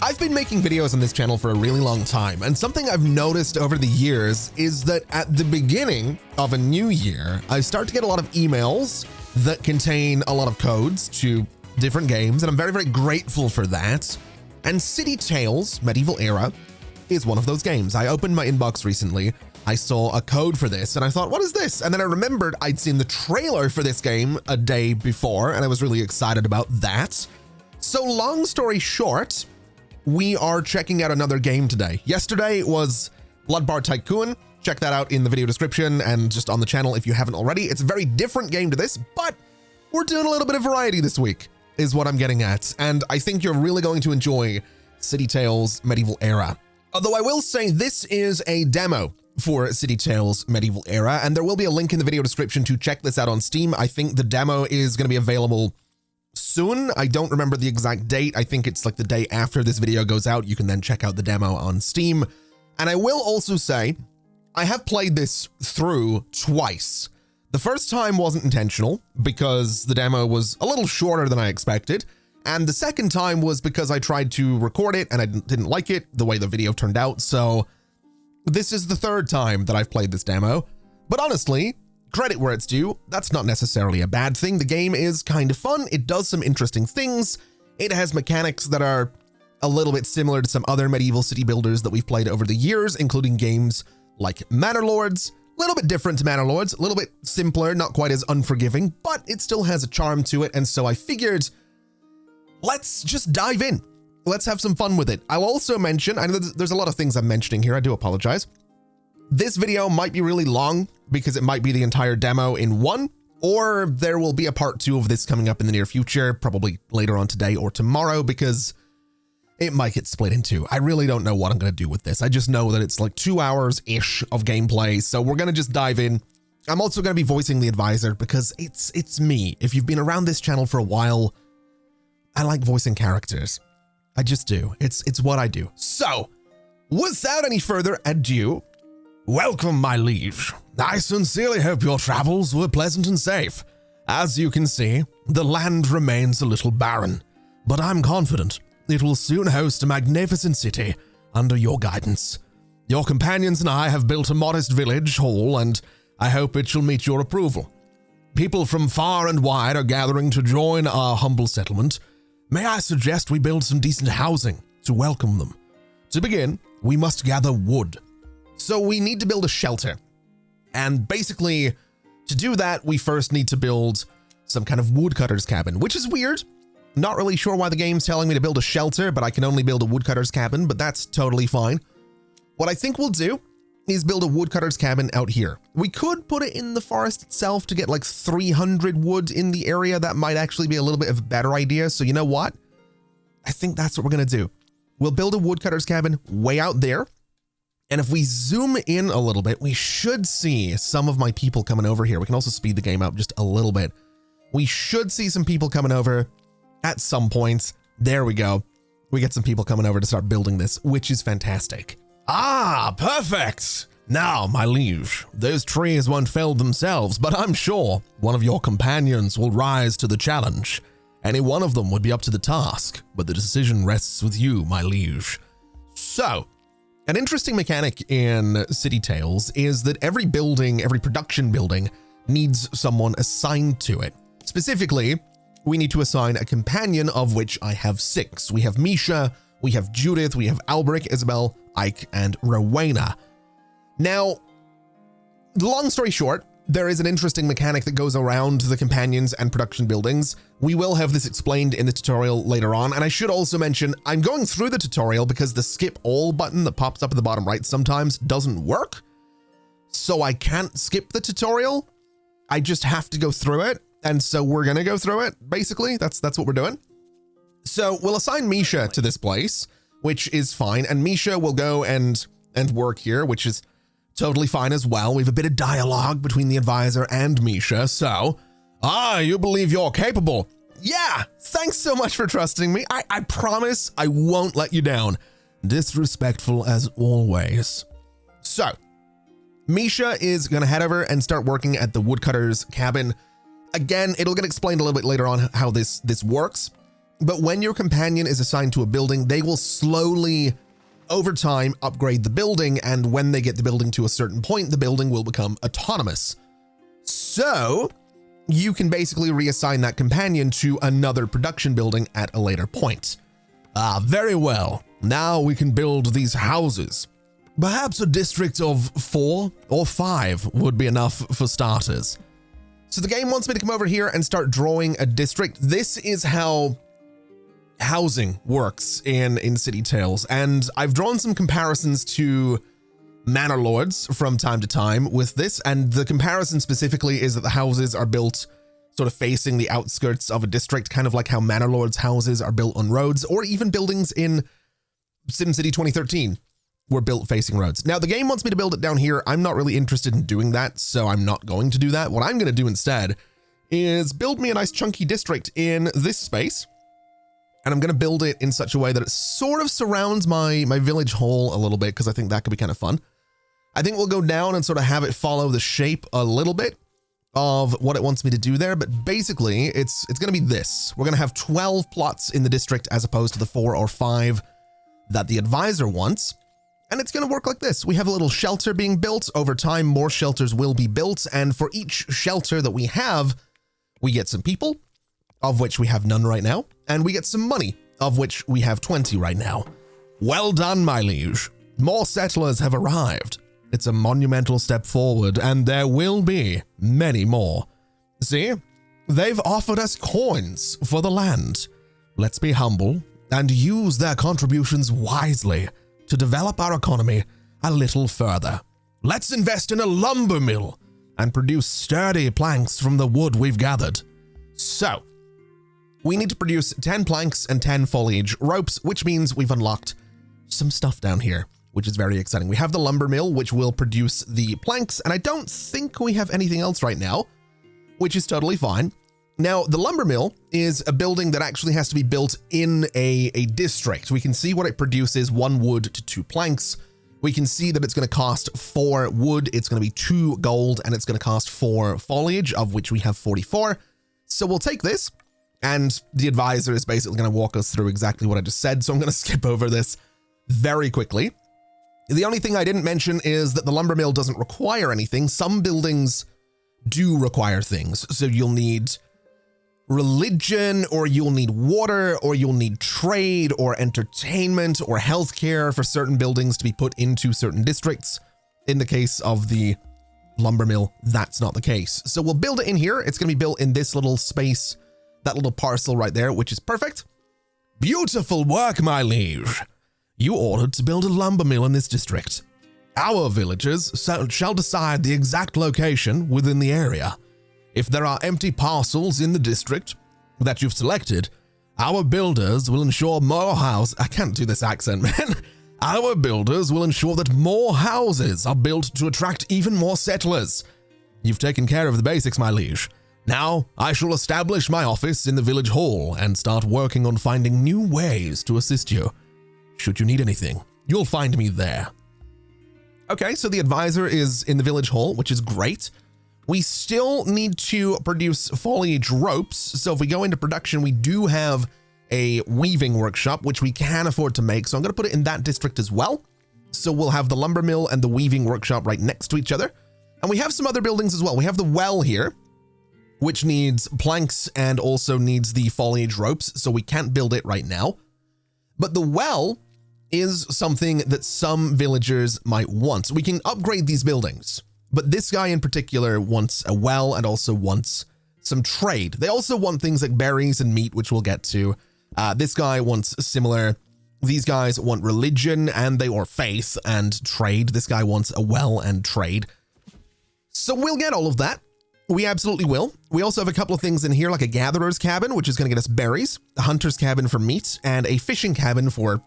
I've been making videos on this channel for a really long time, and something I've noticed over the years is that at the beginning of a new year, I start to get a lot of emails that contain a lot of codes to different games, and I'm very, very grateful for that. And City Tales Medieval Era is one of those games. I opened my inbox recently, I saw a code for this, and I thought, what is this? And then I remembered I'd seen the trailer for this game a day before, and I was really excited about that. So long story short, we are checking out another game today. Yesterday was Blood Bar Tycoon. Check that out in the video description and just on the channel if you haven't already. It's a very different game to this, but we're doing a little bit of variety this week, is what I'm getting at. And I think you're really going to enjoy City Tales Medieval Era. Although I will say this is a demo for City Tales Medieval Era, and there will be a link in the video description to check this out on Steam. I think the demo is going to be available soon. I don't remember the exact date. I think it's like the day after this video goes out. You can then check out the demo on Steam. And I will also say, I have played this through twice. The first time wasn't intentional because the demo was a little shorter than I expected. And the second time was because I tried to record it and I didn't like it, the way the video turned out. So this is the third time that I've played this demo. But honestly, credit where it's due, that's not necessarily a bad thing. The game is kind of fun. It does some interesting things. It has mechanics that are a little bit similar to some other medieval city builders that we've played over the years, including games like Manor Lords. A little bit different to Manor Lords, a little bit simpler, not quite as unforgiving, but it still has a charm to it. And so I figured, let's just dive in. Let's have some fun with it. I'll also mention, I know there's a lot of things I'm mentioning here. I do apologize. This video might be really long because it might be the entire demo in one, or there will be a part 2 of this coming up in the near future, probably later on today or tomorrow, because it might get split in two. I really don't know what I'm going to do with this. I just know that it's like 2 hours-ish of gameplay, so we're going to just dive in. I'm also going to be voicing the advisor because it's me. If you've been around this channel for a while, I like voicing characters. I just do. It's what I do. So, without any further ado, welcome, my liege. I sincerely hope your travels were pleasant and safe. As you can see, the land remains a little barren, but I'm confident it will soon host a magnificent city under your guidance. Your companions and I have built a modest village hall, and I hope it shall meet your approval. People from far and wide are gathering to join our humble settlement. May I suggest we build some decent housing to welcome them? To begin, we must gather wood. So we need to build a shelter. And basically, to do that, we first need to build some kind of woodcutter's cabin, which is weird. Not really sure why the game's telling me to build a shelter, but I can only build a woodcutter's cabin, but that's totally fine. What I think we'll do is build a woodcutter's cabin out here. We could put it in the forest itself to get like 300 wood in the area. That might actually be a little bit of a better idea. So you know what? I think that's what we're going to do. We'll build a woodcutter's cabin way out there. And if we zoom in a little bit, we should see some of my people coming over here. We can also speed the game up just a little bit. We should see some people coming over at some point. There we go. We get some people coming over to start building this, which is fantastic. Ah, perfect. Now, my liege, those trees won't fell themselves, but I'm sure one of your companions will rise to the challenge. Any one of them would be up to the task, but the decision rests with you, my liege. So, an interesting mechanic in City Tales is that every building, every production building, needs someone assigned to it. Specifically, we need to assign a companion, of which I have 6. We have Misha, we have Judith, we have Alberic, Isabel, Ike, and Rowena. Now, long story short, there is an interesting mechanic that goes around the companions and production buildings. We will have this explained in the tutorial later on, and I should also mention, I'm going through the tutorial because the skip all button that pops up at the bottom right sometimes doesn't work. So I can't skip the tutorial. I just have to go through it. And so we're going to go through it, basically. That's what we're doing. So we'll assign Misha to this place, which is fine. And Misha will go and work here, which is totally fine as well. We have a bit of dialogue between the advisor and Misha. So, you believe you're capable. Yeah, thanks so much for trusting me. I promise I won't let you down. Disrespectful as always. So, Misha is going to head over and start working at the woodcutter's cabin. Again, it'll get explained a little bit later on how this works. but when your companion is assigned to a building, they will slowly, over time, upgrade the building, and when they get the building to a certain point, the building will become autonomous. So you can basically reassign that companion to another production building at a later point. Very well. Now we can build these houses. Perhaps a district of 4 or 5 would be enough for starters. So the game wants me to come over here and start drawing a district. This is how housing works in City Tales, and I've drawn some comparisons to Manor Lords from time to time with this, and the comparison specifically is that the houses are built sort of facing the outskirts of a district, kind of like how Manor Lords houses are built on roads, or even buildings in SimCity 2013 were built facing roads. Now, the game wants me to build it down here. I'm not really interested in doing that, so I'm not going to do that. What I'm going to do instead is build me a nice chunky district in this space, and I'm going to build it in such a way that it sort of surrounds my village hall a little bit, because I think that could be kind of fun. I think we'll go down and sort of have it follow the shape a little bit of what it wants me to do there, but basically it's going to be this. We're going to have 12 plots in the district as opposed to the 4 or 5 that the advisor wants. And it's going to work like this. We have a little shelter being built. Over time, more shelters will be built. And for each shelter that we have, we get some people, of which we have none right now. And we get some money, of which we have 20 right now. Well done, my liege. More settlers have arrived. It's a monumental step forward, and there will be many more. See, they've offered us coins for the land. Let's be humble and use their contributions wisely to develop our economy a little further. Let's invest in a lumber mill and produce sturdy planks from the wood we've gathered. So, we need to produce 10 planks and 10 foliage ropes, which means we've unlocked some stuff down here, which is very exciting. We have the lumber mill, which will produce the planks, and I don't think we have anything else right now, which is totally fine. Now, the lumber mill is a building that actually has to be built in a district. We can see what it produces, 1 wood to 2 planks. We can see that it's going to cost 4 wood, it's going to be 2 gold, and it's going to cost 4 foliage, of which we have 44. So we'll take this, and the advisor is basically going to walk us through exactly what I just said, so I'm going to skip over this very quickly. The only thing I didn't mention is that the lumber mill doesn't require anything. Some buildings do require things, so you'll need religion, or you'll need water, or you'll need trade, or entertainment, or healthcare for certain buildings to be put into certain districts. In the case of the lumber mill, that's not the case. So we'll build it in here. It's going to be built in this little space, that little parcel right there, which is perfect. Beautiful work, my liege. You ordered to build a lumber mill in this district. Our villagers shall decide the exact location within the area. If there are empty parcels in the district that you've selected, our builders will ensure more houses. I can't do this accent, man. Our builders will ensure that more houses are built to attract even more settlers. You've taken care of the basics, my liege. Now, I shall establish my office in the village hall and start working on finding new ways to assist you. Should you need anything, you'll find me there. Okay, so the advisor is in the village hall, which is great. We still need to produce foliage ropes. So if we go into production, we do have a weaving workshop, which we can afford to make. So I'm going to put it in that district as well. So we'll have the lumber mill and the weaving workshop right next to each other. And we have some other buildings as well. We have the well here, which needs planks and also needs the foliage ropes. So we can't build it right now. But the well is something that some villagers might want. We can upgrade these buildings. But this guy in particular wants a well and also wants some trade. They also want things like berries and meat, which we'll get to. This guy wants similar. These guys want religion or faith and trade. This guy wants a well and trade. So we'll get all of that. We absolutely will. We also have a couple of things in here, like a gatherer's cabin, which is going to get us berries, a hunter's cabin for meat, and a fishing cabin for,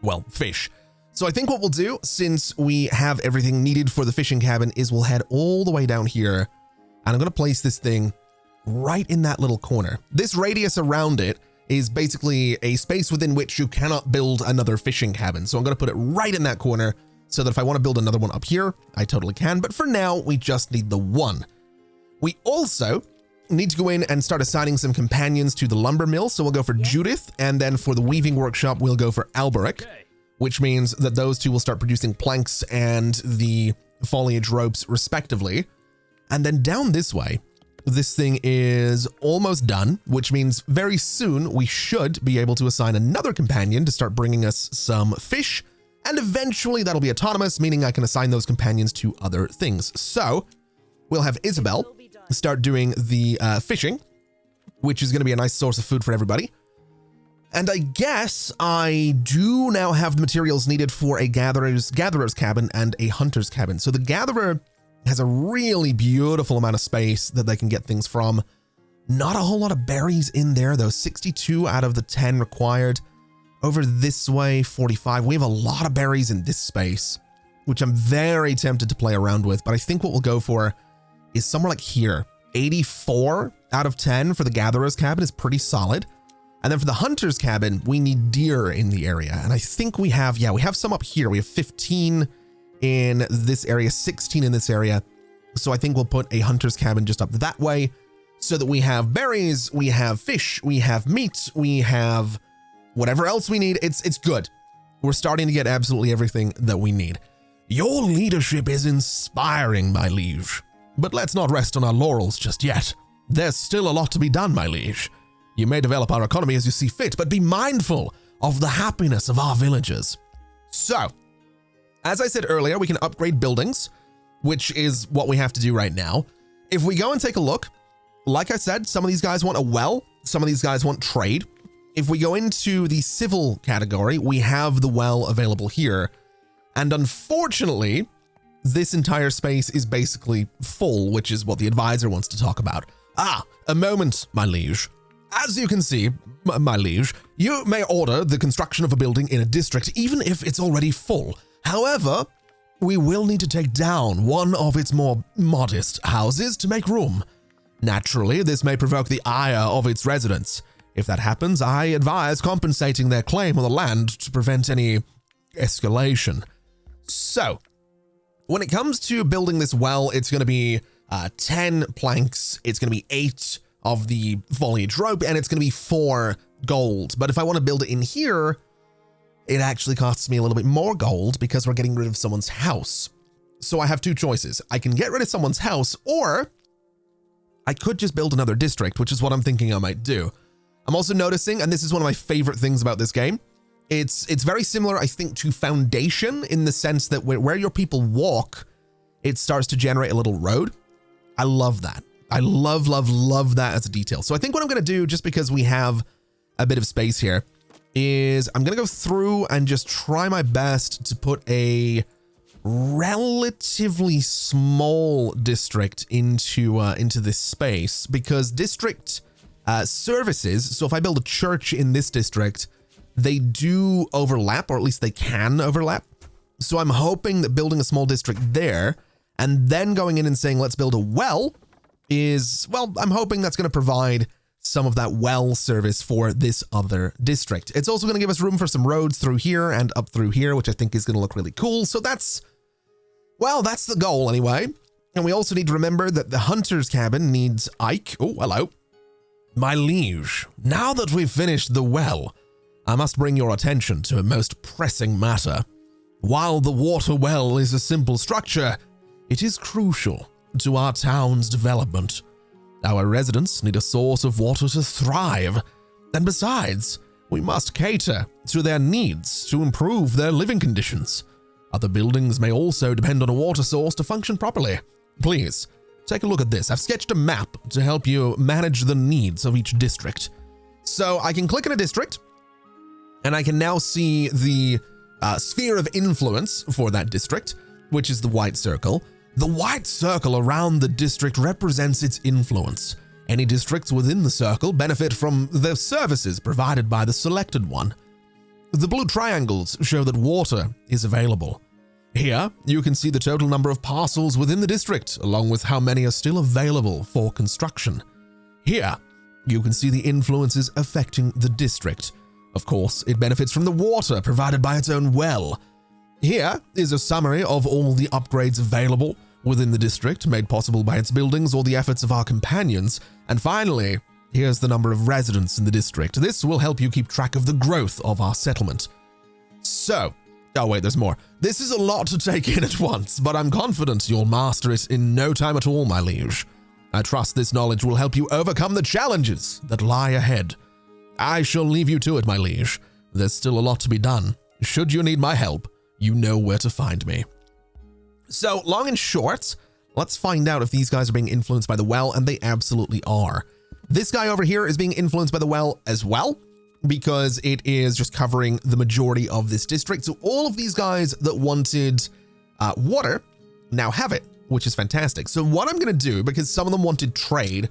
well, fish. So I think what we'll do, since we have everything needed for the fishing cabin, is we'll head all the way down here, and I'm going to place this thing right in that little corner. This radius around it is basically a space within which you cannot build another fishing cabin. So I'm going to put it right in that corner so that if I want to build another one up here, I totally can. But for now, we just need the one. We also need to go in and start assigning some companions to the lumber mill. So we'll go for Judith, and then for the weaving workshop, we'll go for Alberic, which means that those two will start producing planks and the foliage ropes respectively. And then down this way, this thing is almost done, which means very soon we should be able to assign another companion to start bringing us some fish. And eventually that'll be autonomous, meaning I can assign those companions to other things. So we'll have Isabel start doing the fishing, which is going to be a nice source of food for everybody. And I guess I do now have the materials needed for a gatherer's cabin and a hunter's cabin. So the gatherer has a really beautiful amount of space that they can get things from. Not a whole lot of berries in there though. 62 out of the 10 required. Over this way, 45. We have a lot of berries in this space, which I'm very tempted to play around with. But I think what we'll go for is somewhere like here. 84 out of 10 for the gatherer's cabin is pretty solid. And then for the hunter's cabin, we need deer in the area. And I think we have some up here. We have 15 in this area, 16 in this area. So I think we'll put a hunter's cabin just up that way so that we have berries, we have fish, we have meat, we have whatever else we need. It's good. We're starting to get absolutely everything that we need. Your leadership is inspiring, my liege. But let's not rest on our laurels just yet. There's still a lot to be done, my liege. You may develop our economy as you see fit, but be mindful of the happiness of our villagers. So, as I said earlier, we can upgrade buildings, which is what we have to do right now. If we go and take a look, like I said, some of these guys want a well, some of these guys want trade. If we go into the civil category, we have the well available here. And unfortunately, this entire space is basically full, which is what the advisor wants to talk about. A moment, my liege. As you can see, my liege, you may order the construction of a building in a district, even if it's already full. However, we will need to take down one of its more modest houses to make room. Naturally, this may provoke the ire of its residents. If that happens, I advise compensating their claim on the land to prevent any escalation. So, when it comes to building this well, it's going to be 10 planks, it's going to be 8 of the foliage rope, and it's going to be 4 gold. But if I want to build it in here, it actually costs me a little bit more gold because we're getting rid of someone's house. So I have 2 choices. I can get rid of someone's house, or I could just build another district, which is what I'm thinking I might do. I'm also noticing, and this is one of my favorite things about this game, it's very similar, I think, to Foundation in the sense that where your people walk, it starts to generate a little road. I love that. I love that as a detail. So I think what I'm going to do, just because we have a bit of space here, is I'm going to go through and just try my best to put a relatively small district into this space, because district services, so if I build a church in this district, they do overlap, or at least they can overlap. So I'm hoping that building a small district there and then going in and saying, let's build a well is, well, I'm hoping that's going to provide some of that well service for this other district. It's also going to give us room for some roads through here and up through here, which I think is going to look really cool. So that's the goal anyway. And we also need to remember that the hunter's cabin needs Ike. Oh, hello. My liege, now that we've finished the well, I must bring your attention to a most pressing matter. While the water well is a simple structure, it is crucial to our town's development. Our residents need a source of water to thrive, and besides, we must cater to their needs to improve their living conditions. Other buildings may also depend on a water source to function properly. Please, take a look at this. I've sketched a map to help you manage the needs of each district. So I can click in a district, and I can now see the sphere of influence for that district, which is the white circle. The white circle around the district represents its influence. Any districts within the circle benefit from the services provided by the selected one. The blue triangles show that water is available. Here, you can see the total number of parcels within the district, along with how many are still available for construction. Here, you can see the influences affecting the district. Of course, it benefits from the water provided by its own well. Here is a summary of all the upgrades available, within the district, made possible by its buildings or the efforts of our companions. And finally, here's the number of residents in the district. This will help you keep track of the growth of our settlement. So, oh wait, there's more. This is a lot to take in at once, but I'm confident you'll master it in no time at all, my liege. I trust this knowledge will help you overcome the challenges that lie ahead. I shall leave you to it, my liege. There's still a lot to be done. Should you need my help, you know where to find me. So, long and short, let's find out if these guys are being influenced by the well, and they absolutely are. This guy over here is being influenced by the well as well, because it is just covering the majority of this district. So all of these guys that wanted water now have it, which is fantastic. So what I'm going to do, because some of them wanted trade,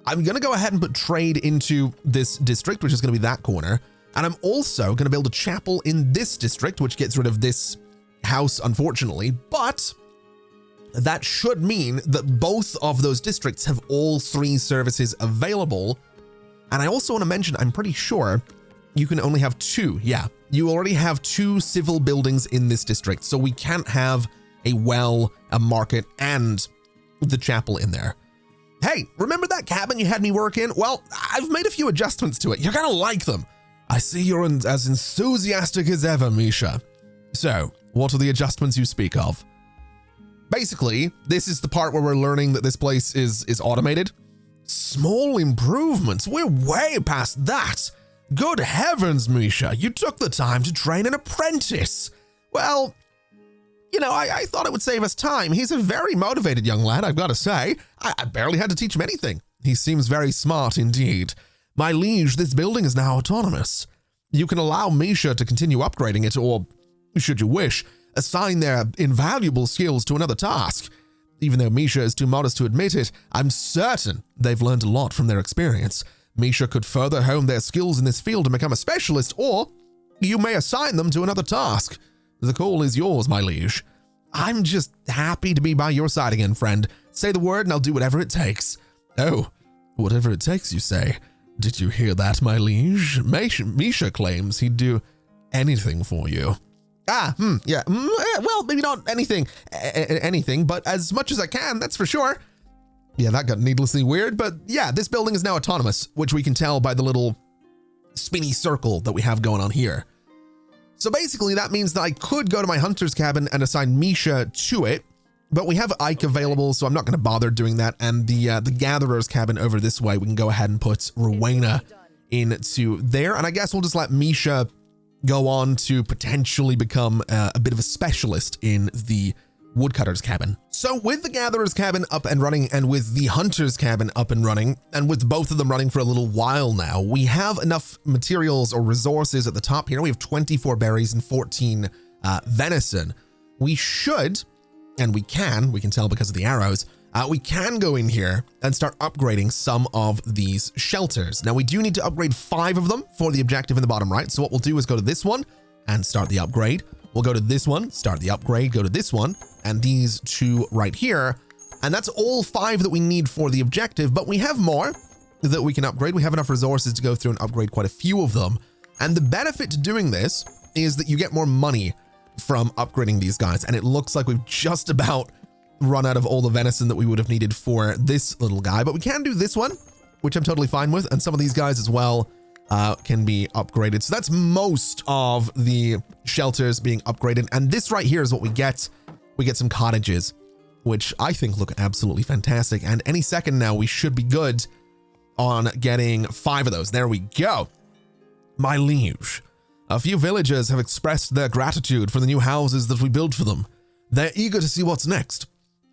I'm going to go ahead and put trade into this district, which is going to be that corner. And I'm also going to build a chapel in this district, which gets rid of this house, unfortunately. But that should mean that both of those districts have all 3 services available. And I also want to mention, I'm pretty sure you can only have 2. Yeah, you already have 2 civil buildings in this district. So we can't have a well, a market, and the chapel in there. Hey, remember that cabin you had me work in? Well, I've made a few adjustments to it. You're going to like them. I see you're as enthusiastic as ever, Misha. So, what are the adjustments you speak of? Basically, this is the part where we're learning that this place is automated. Small improvements. We're way past that. Good heavens, Misha, you took the time to train an apprentice. Well, you know, I thought it would save us time. He's a very motivated young lad, I've got to say. I barely had to teach him anything. He seems very smart indeed. My liege, this building is now autonomous. You can allow Misha to continue upgrading it, or, should you wish, assign their invaluable skills to another task. Even though Misha is too modest to admit it, I'm certain they've learned a lot from their experience. Misha could further hone their skills in this field and become a specialist, or you may assign them to another task. The call is yours, my liege. I'm just happy to be by your side again, friend. Say the word and I'll do whatever it takes. Oh, whatever it takes, you say? Did you hear that, my liege? Misha claims he'd do anything for you. Yeah. Well, maybe not anything, but as much as I can, that's for sure. Yeah, that got needlessly weird, but yeah, this building is now autonomous, which we can tell by the little spinny circle that we have going on here. So basically, that means that I could go to my hunter's cabin and assign Misha to it, but we have Ike available, so I'm not going to bother doing that. And the gatherer's cabin over this way, we can go ahead and put Rowena into there. And I guess we'll just let Misha go on to potentially become a bit of a specialist in the woodcutter's cabin. So with the gatherer's cabin up and running and with the hunter's cabin up and running, and with both of them running for a little while now, we have enough materials or resources at the top here. We have 24 berries and 14 venison. We should, and we can tell because of the arrows, we can go in here and start upgrading some of these shelters. Now we do need to upgrade 5 of them for the objective in the bottom right. So what we'll do is go to this one and start the upgrade. We'll go to this one, start the upgrade, go to this one, and these 2 right here. And that's all 5 that we need for the objective, but we have more that we can upgrade. We have enough resources to go through and upgrade quite a few of them. And the benefit to doing this is that you get more money from upgrading these guys. And it looks like we've just about run out of all the venison that we would have needed for this little guy, but we can do this one, which I'm totally fine with. And some of these guys as well can be upgraded. So that's most of the shelters being upgraded. And this right here is what we get. We get some cottages, which I think look absolutely fantastic. And any second now, we should be good on getting 5 of those. There we go. My liege, a few villagers have expressed their gratitude for the new houses that we built for them. They're eager to see what's next.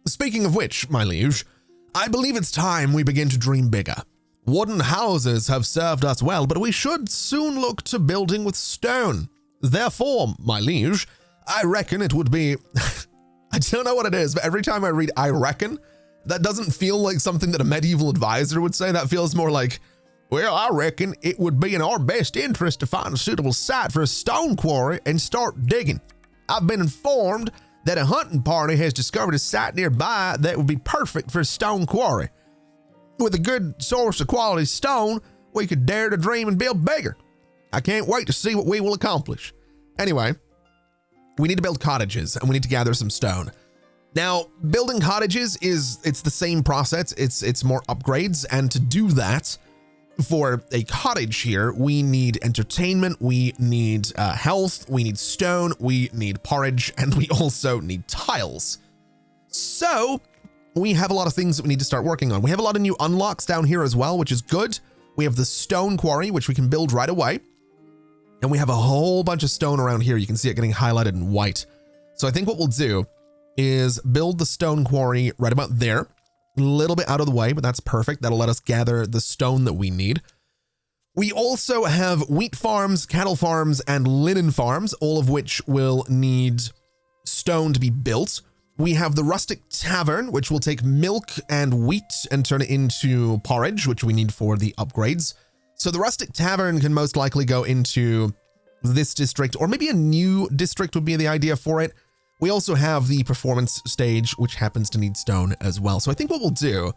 Speaking of which, my liege, I believe it's time we begin to dream bigger. Wooden houses have served us well, but we should soon look to building with stone. Therefore, my liege, I reckon it would be... I don't know what it is, but every time I read I reckon, that doesn't feel like something that a medieval advisor would say. That feels more like, well, I reckon it would be in our best interest to find a suitable site for a stone quarry and start digging. I've been informed that a hunting party has discovered a site nearby that would be perfect for a stone quarry. With a good source of quality stone, we could dare to dream and build bigger. I can't wait to see what we will accomplish. Anyway, we need to build cottages and we need to gather some stone. Now, building cottages it's the same process. It's more upgrades. And to do that, for a cottage here, we need entertainment, we need health, we need stone, we need porridge, and we also need tiles. So we have a lot of things that we need to start working on. We have a lot of new unlocks down here as well, which is good. We have the stone quarry, which we can build right away. And we have a whole bunch of stone around here. You can see it getting highlighted in white. So I think what we'll do is build the stone quarry right about there. A little bit out of the way, but that's perfect. That'll let us gather the stone that we need. We also have wheat farms, cattle farms, and linen farms, all of which will need stone to be built. We have the rustic tavern, which will take milk and wheat and turn it into porridge, which we need for the upgrades. So the rustic tavern can most likely go into this district, or maybe a new district would be the idea for it. We also have the performance stage, which happens to need stone as well. So I think what we'll do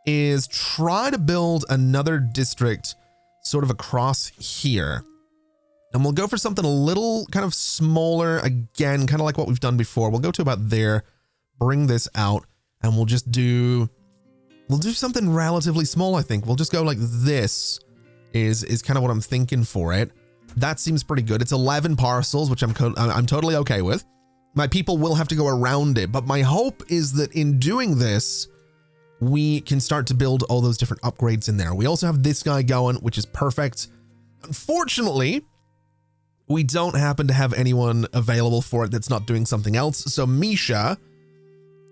is try to build another district sort of across here. And we'll go for something a little kind of smaller, again, kind of like what we've done before. We'll go to about there, bring this out, and we'll do something relatively small, I think. We'll just go like this is kind of what I'm thinking for it. That seems pretty good. It's 11 parcels, which I'm totally okay with. My people will have to go around it, but my hope is that in doing this, we can start to build all those different upgrades in there. We also have this guy going, which is perfect. Unfortunately, we don't happen to have anyone available for it that's not doing something else. So Misha,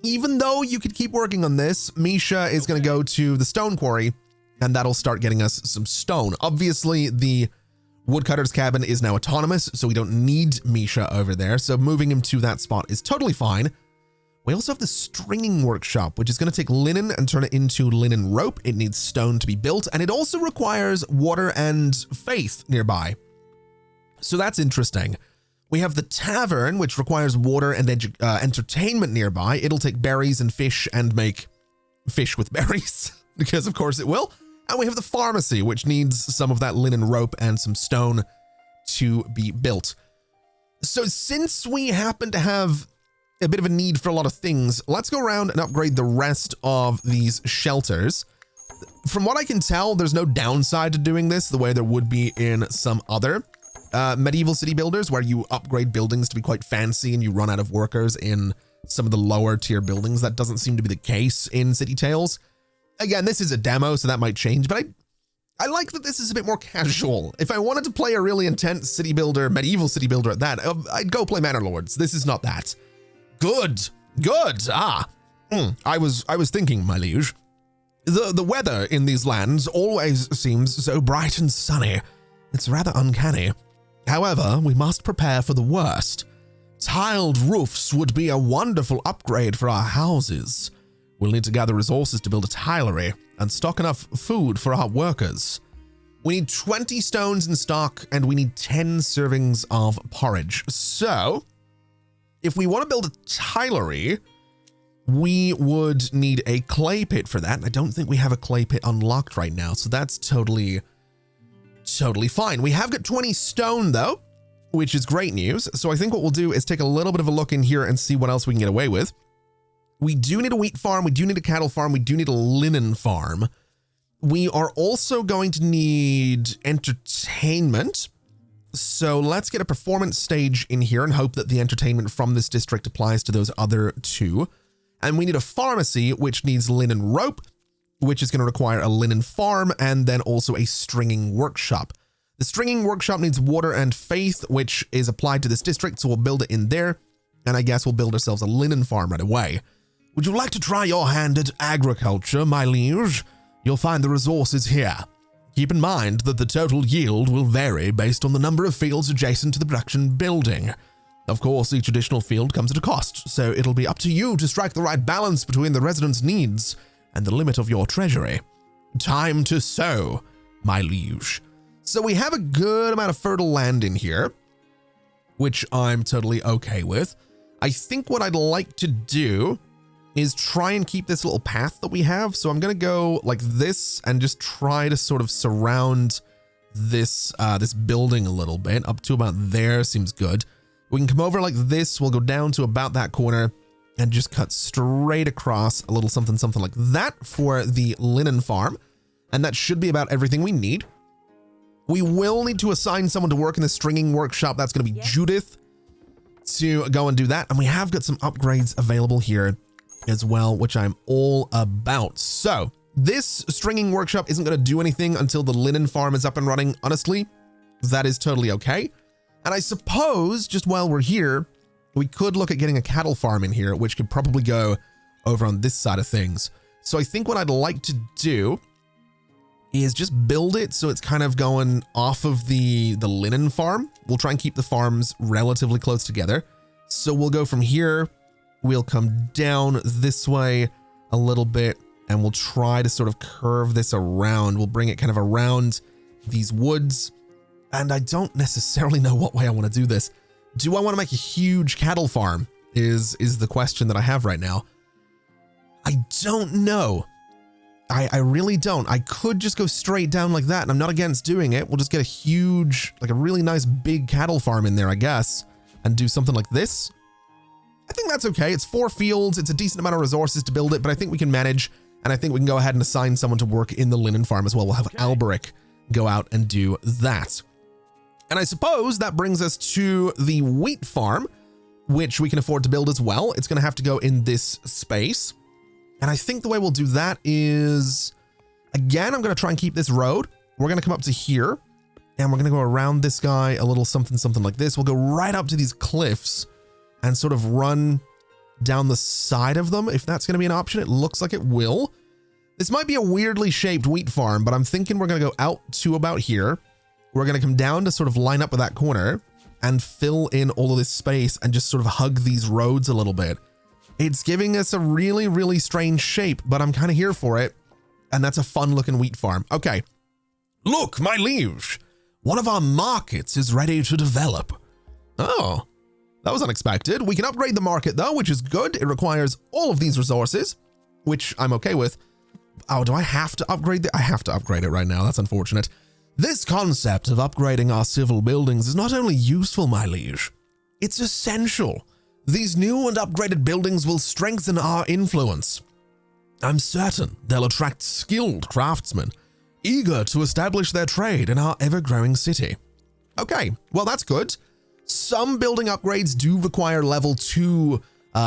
even though you could keep working on this, Misha is going to go to the stone quarry, and that'll start getting us some stone. Obviously, the woodcutter's cabin is now autonomous, so we don't need Misha over there. So moving him to that spot is totally fine. We also have the stringing workshop, which is going to take linen and turn it into linen rope. It needs stone to be built, and it also requires water and faith nearby. So that's interesting. We have the tavern, which requires water and entertainment nearby. It'll take berries and fish and make fish with berries, because of course it will. And we have the pharmacy, which needs some of that linen rope and some stone to be built. So since we happen to have a bit of a need for a lot of things, let's go around and upgrade the rest of these shelters. From what I can tell, there's no downside to doing this the way there would be in some other medieval city builders, where you upgrade buildings to be quite fancy and you run out of workers in some of the lower tier buildings. That doesn't seem to be the case in City Tales. Again, this is a demo, so that might change, but I like that this is a bit more casual. If I wanted to play a really intense city builder, medieval city builder at that, I'd go play Manor Lords. This is not that. Good. I was thinking, my liege, the weather in these lands always seems so bright and sunny. It's rather uncanny. However, we must prepare for the worst. Tiled roofs would be a wonderful upgrade for our houses. We'll need to gather resources to build a tilery and stock enough food for our workers. We need 20 stones in stock, and we need 10 servings of porridge. So, if we want to build a tilery, we would need a clay pit for that. And I don't think we have a clay pit unlocked right now, so that's totally fine. We have got 20 stone though, which is great news. So I think what we'll do is take a little bit of a look in here and see what else we can get away with. We do need a wheat farm. We do need a cattle farm. We do need a linen farm. We are also going to need entertainment. So let's get a performance stage in here and hope that the entertainment from this district applies to those other two. And we need a pharmacy, which needs linen rope, which is going to require a linen farm, and then also a stringing workshop. The stringing workshop needs water and faith, which is applied to this district, so we'll build it in there, and I guess we'll build ourselves a linen farm right away. Would you like to try your hand at agriculture, my liege? You'll find the resources here. Keep in mind that the total yield will vary based on the number of fields adjacent to the production building. Of course, each additional field comes at a cost, so it'll be up to you to strike the right balance between the residents' needs and the limit of your treasury. Time to sow, my liege. So we have a good amount of fertile land in here, which I'm totally okay with. I think what I'd like to do is try and keep this little path that we have. So I'm going to go like this and just try to sort of surround this this building a little bit up to about there. Seems good. We can come over like this. We'll go down to about that corner, and just cut straight across a little something like that for the linen farm. And that should be about everything we need. We will need to assign someone to work in the stringing workshop. That's going to be Judith to go and do that. And we have got some upgrades available here as well, which I'm all about. So this stringing workshop isn't going to do anything until the linen farm is up and running. Honestly, that is totally okay. And I suppose just while we're here, we could look at getting a cattle farm in here, which could probably go over on this side of things. So I think what I'd like to do is just build it so it's kind of going off of the linen farm. We'll try and keep the farms relatively close together. So we'll go from here, we'll come down this way a little bit, and we'll try to sort of curve this around. We'll bring it kind of around these woods. And I don't necessarily know what way I want to do this. Do I want to make a huge cattle farm is the question that I have right now. I don't know. I really don't. I could just go straight down like that, and I'm not against doing it. We'll just get a huge, like a really nice big cattle farm in there, I guess, and do something like this. I think that's okay. It's 4 fields. It's a decent amount of resources to build it, but I think we can manage, and I think we can go ahead and assign someone to work in the linen farm as well. We'll have Alberic go out and do that. And I suppose that brings us to the wheat farm, which we can afford to build as well. It's going to have to go in this space. And I think the way we'll do that is, again, I'm going to try and keep this road. We're going to come up to here, and we're going to go around this guy a little something like this. We'll go right up to these cliffs and sort of run down the side of them, if that's going to be an option. It looks like it will. This might be a weirdly shaped wheat farm, but I'm thinking we're going to go out to about here. We're going to come down to sort of line up with that corner and fill in all of this space and just sort of hug these roads a little bit. It's giving us a really, really strange shape, but I'm kind of here for it. And that's a fun looking wheat farm. Okay. Look, my liege, one of our markets is ready to develop. Oh, that was unexpected. We can upgrade the market though, which is good. It requires all of these resources, which I'm okay with. Oh, do I have to upgrade it? I have to upgrade it right now. That's unfortunate. This concept of upgrading our civil buildings is not only useful, my liege, it's essential. These new and upgraded buildings will strengthen our influence. I'm certain they'll attract skilled craftsmen, eager to establish their trade in our ever-growing city. Okay, well that's good. Some building upgrades do require level 2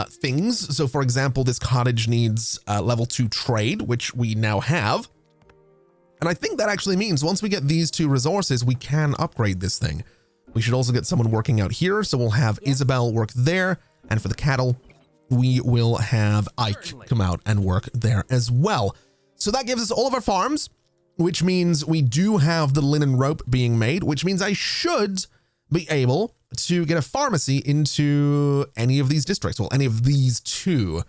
things. So for example, this cottage needs level 2 trade, which we now have. And I think that actually means once we get these 2 resources, we can upgrade this thing. We should also get someone working out here. So we'll have Isabel work there. And for the cattle, we will have Ike come out and work there as well. So that gives us all of our farms, which means we do have the linen rope being made, which means I should be able to get a pharmacy into any of these districts. Well, any of these 2.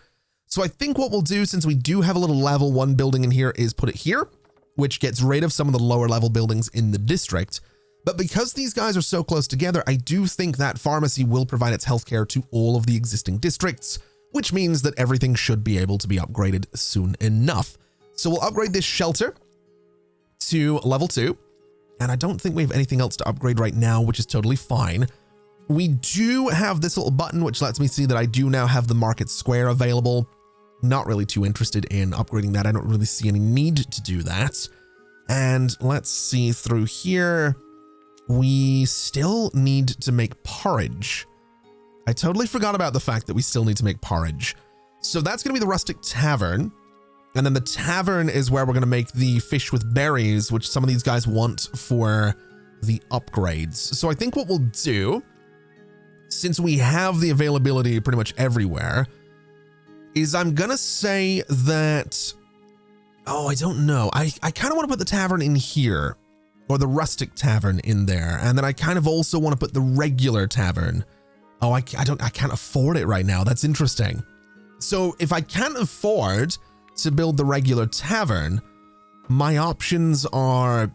So I think what we'll do, since we do have a little level 1 building in here, is put it here, which gets rid of some of the lower level buildings in the district. But because these guys are so close together, I do think that pharmacy will provide its healthcare to all of the existing districts, which means that everything should be able to be upgraded soon enough. So we'll upgrade this shelter to level 2. And I don't think we have anything else to upgrade right now, which is totally fine. We do have this little button, which lets me see that I do now have the market square available. Not really too interested in upgrading that. I don't really see any need to do that. And let's see through here. We still need to make porridge. I totally forgot about the fact that we still need to make porridge. So that's going to be the rustic tavern. And then the tavern is where we're going to make the fish with berries, which some of these guys want for the upgrades. So I think what we'll do, since we have the availability pretty much everywhere, is I'm going to say that, oh, I don't know. I kind of want to put the tavern in here, or the rustic tavern in there. And then I kind of also want to put the regular tavern. Oh, I can't afford it right now. That's interesting. So if I can't afford to build the regular tavern, my options are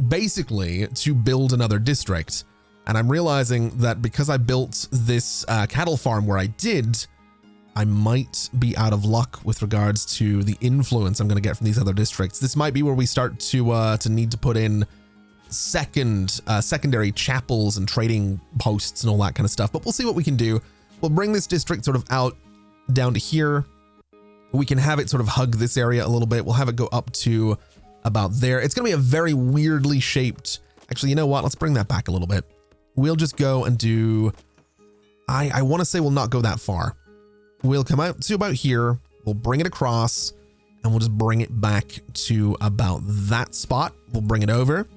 basically to build another district. And I'm realizing that because I built this cattle farm where I did, I might be out of luck with regards to the influence I'm going to get from these other districts. This might be where we start to need to put in secondary chapels and trading posts and all that kind of stuff, but we'll see what we can do. We'll bring this district sort of out down to here. We can have it sort of hug this area a little bit. We'll have it go up to about there. It's going to be a very weirdly shaped. Actually, you know what? Let's bring that back a little bit. We'll just go and do, I want to say we'll not go that far. We'll come out to about here. We'll bring it across and we'll just bring it back to about that spot. We'll bring it over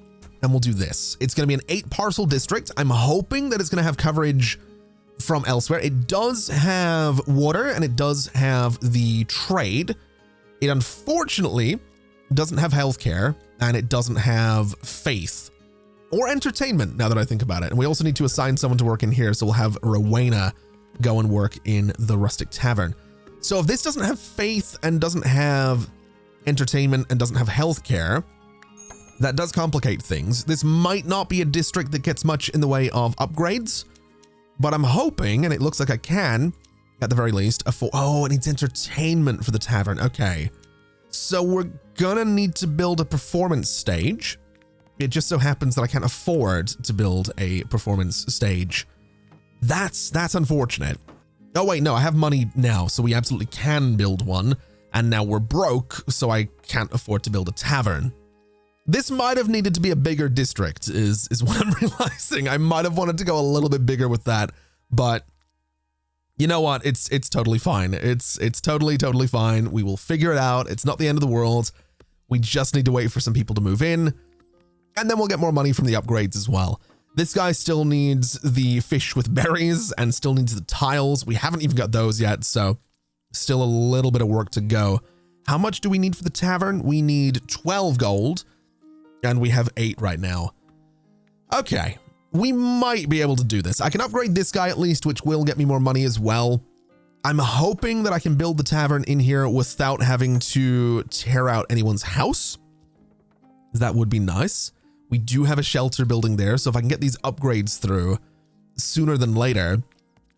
and we'll do this. It's going to be an 8 parcel district. I'm hoping that it's going to have coverage from elsewhere. It does have water and it does have the trade. It unfortunately doesn't have healthcare and it doesn't have faith or entertainment, now that I think about it. And we also need to assign someone to work in here. So we'll have Rowena go and work in the rustic tavern. So if this doesn't have faith and doesn't have entertainment and doesn't have healthcare, that does complicate things. This might not be a district that gets much in the way of upgrades, but I'm hoping, and it looks like I can, at the very least, afford. Oh, it needs entertainment for the tavern. Okay. So we're gonna need to build a performance stage. It just so happens that I can't afford to build a performance stage. That's unfortunate. Oh wait, no, I have money now, so we absolutely can build one. And now we're broke, so I can't afford to build a tavern. This might have needed to be a bigger district is what I'm realizing. I might have wanted to go a little bit bigger with that, but you know what? It's totally fine. It's totally fine. We will figure it out. It's not the end of the world. We just need to wait for some people to move in. And then we'll get more money from the upgrades as well. This guy still needs the fish with berries and still needs the tiles. We haven't even got those yet, so still a little bit of work to go. How much do we need for the tavern? We need 12 gold, and we have 8 right now. Okay, we might be able to do this. I can upgrade this guy at least, which will get me more money as well. I'm hoping that I can build the tavern in here without having to tear out anyone's house. That would be nice. We do have a shelter building there, so if I can get these upgrades through sooner than later,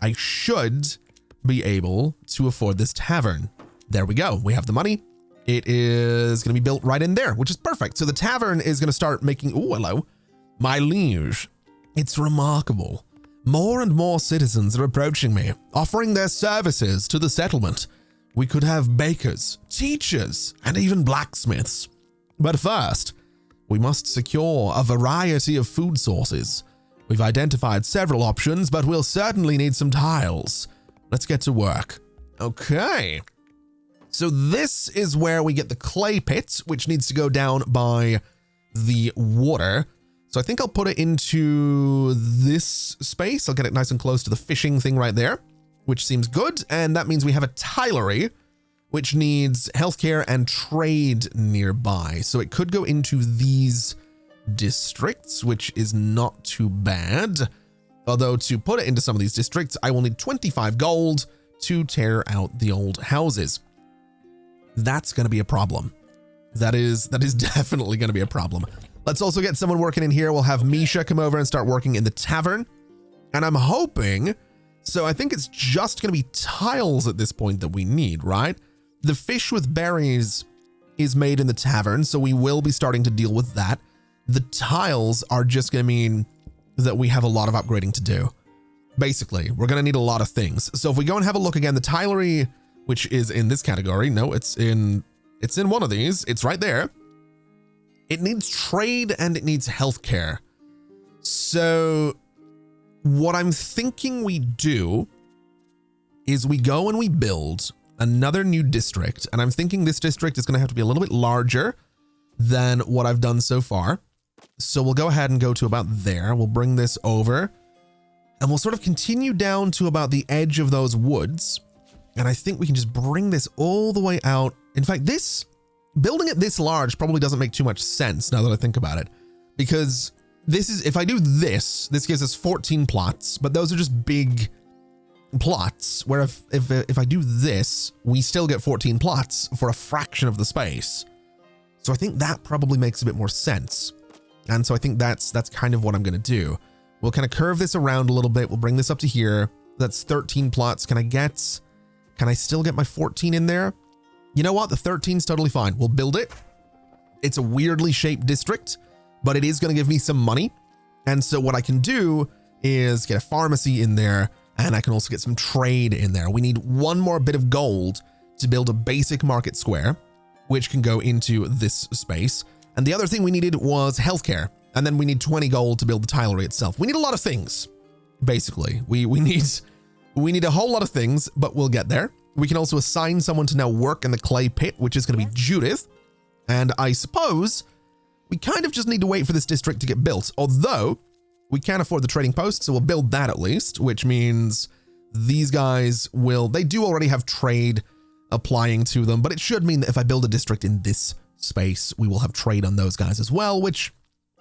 I should be able to afford this tavern. There we go. We have the money. It is going to be built right in there, which is perfect. So the tavern is going to start making, oh, hello, my liege. It's remarkable. More and more citizens are approaching me, offering their services to the settlement. We could have bakers, teachers, and even blacksmiths. But first, we must secure a variety of food sources. We've identified several options, but we'll certainly need some tiles. Let's get to work. Okay. So this is where we get the clay pit, which needs to go down by the water. So I think I'll put it into this space. I'll get it nice and close to the fishing thing right there, which seems good. And that means we have a tilery, which needs healthcare and trade nearby. So it could go into these districts, which is not too bad. Although to put it into some of these districts, I will need 25 gold to tear out the old houses. That's going to be a problem. That is definitely going to be a problem. Let's also get someone working in here. We'll have Misha come over and start working in the tavern. And I'm hoping, so I think it's just going to be tiles at this point that we need, right? The fish with berries is made in the tavern, so we will be starting to deal with that. The tiles are just going to mean that we have a lot of upgrading to do. Basically, we're going to need a lot of things. So if we go and have a look again, the tilery, which is in this category, no, it's in one of these. It's right there. It needs trade and it needs healthcare. So what I'm thinking we do is we go and we build another new district. And I'm thinking this district is going to have to be a little bit larger than what I've done so far. So we'll go ahead and go to about there. We'll bring this over and we'll sort of continue down to about the edge of those woods. And I think we can just bring this all the way out. In fact, building it this large probably doesn't make too much sense now that I think about it, because this is, if I do this gives us 14 plots, but those are just big plots, where if I do this, we still get 14 plots for a fraction of the space. So I think that probably makes a bit more sense. And so I think that's kind of what I'm going to do. We'll kind of curve this around a little bit. We'll bring this up to here. That's 13 plots. Can I still get my 14 in there? You know what? The 13 is totally fine. We'll build it. It's a weirdly shaped district, but it is going to give me some money. And so what I can do is get a pharmacy in there And I can also get some trade in there. We need one more bit of gold to build a basic market square, which can go into this space. And the other thing we needed was healthcare. And then we need 20 gold to build the tilery itself. We need a lot of things, basically. We need a whole lot of things, but we'll get there. We can also assign someone to now work in the clay pit, which is going to be Judith. And I suppose we kind of just need to wait for this district to get built. Although we can't afford the trading post, so we'll build that at least, which means these guys they do already have trade applying to them, but it should mean that if I build a district in this space, we will have trade on those guys as well, which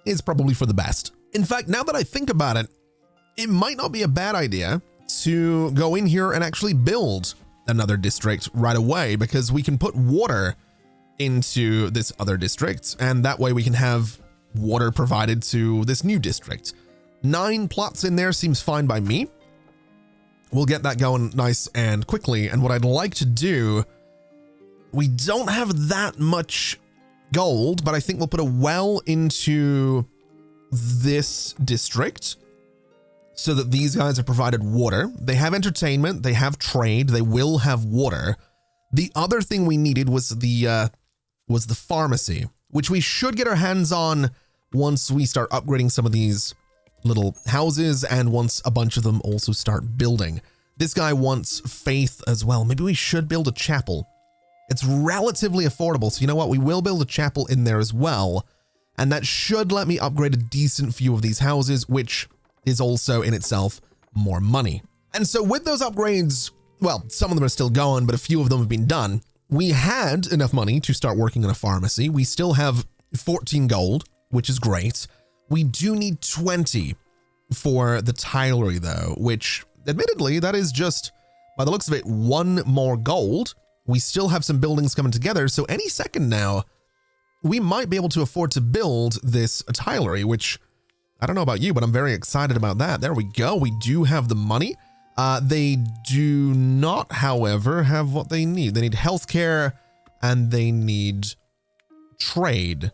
is probably for the best. In fact, now that I think about it, it might not be a bad idea to go in here and actually build another district right away, because we can put water into this other district, and that way we can have water provided to this new district. 9 plots in there seems fine by me. We'll get that going nice and quickly. And what I'd like to do, we don't have that much gold, but I think we'll put a well into this district so that these guys are provided water. They have entertainment, they have trade, they will have water. The other thing we needed was the pharmacy, which we should get our hands on once we start upgrading some of these little houses and once a bunch of them also start building. This guy wants faith as well. Maybe we should build a chapel. It's relatively affordable, so you know what? We will build a chapel in there as well, and that should let me upgrade a decent few of these houses, which is also in itself more money. And so with those upgrades, well, some of them are still going, but a few of them have been done. We had enough money to start working on a pharmacy. We still have 14 gold, which is great. We do need 20 for the tilery though, which admittedly, that is just, by the looks of it, 1 more gold. We still have some buildings coming together, so any second now, we might be able to afford to build this tilery, which I don't know about you, but I'm very excited about that. There we go. We do have the money. They do not, however, have what they need. They need healthcare and they need trade.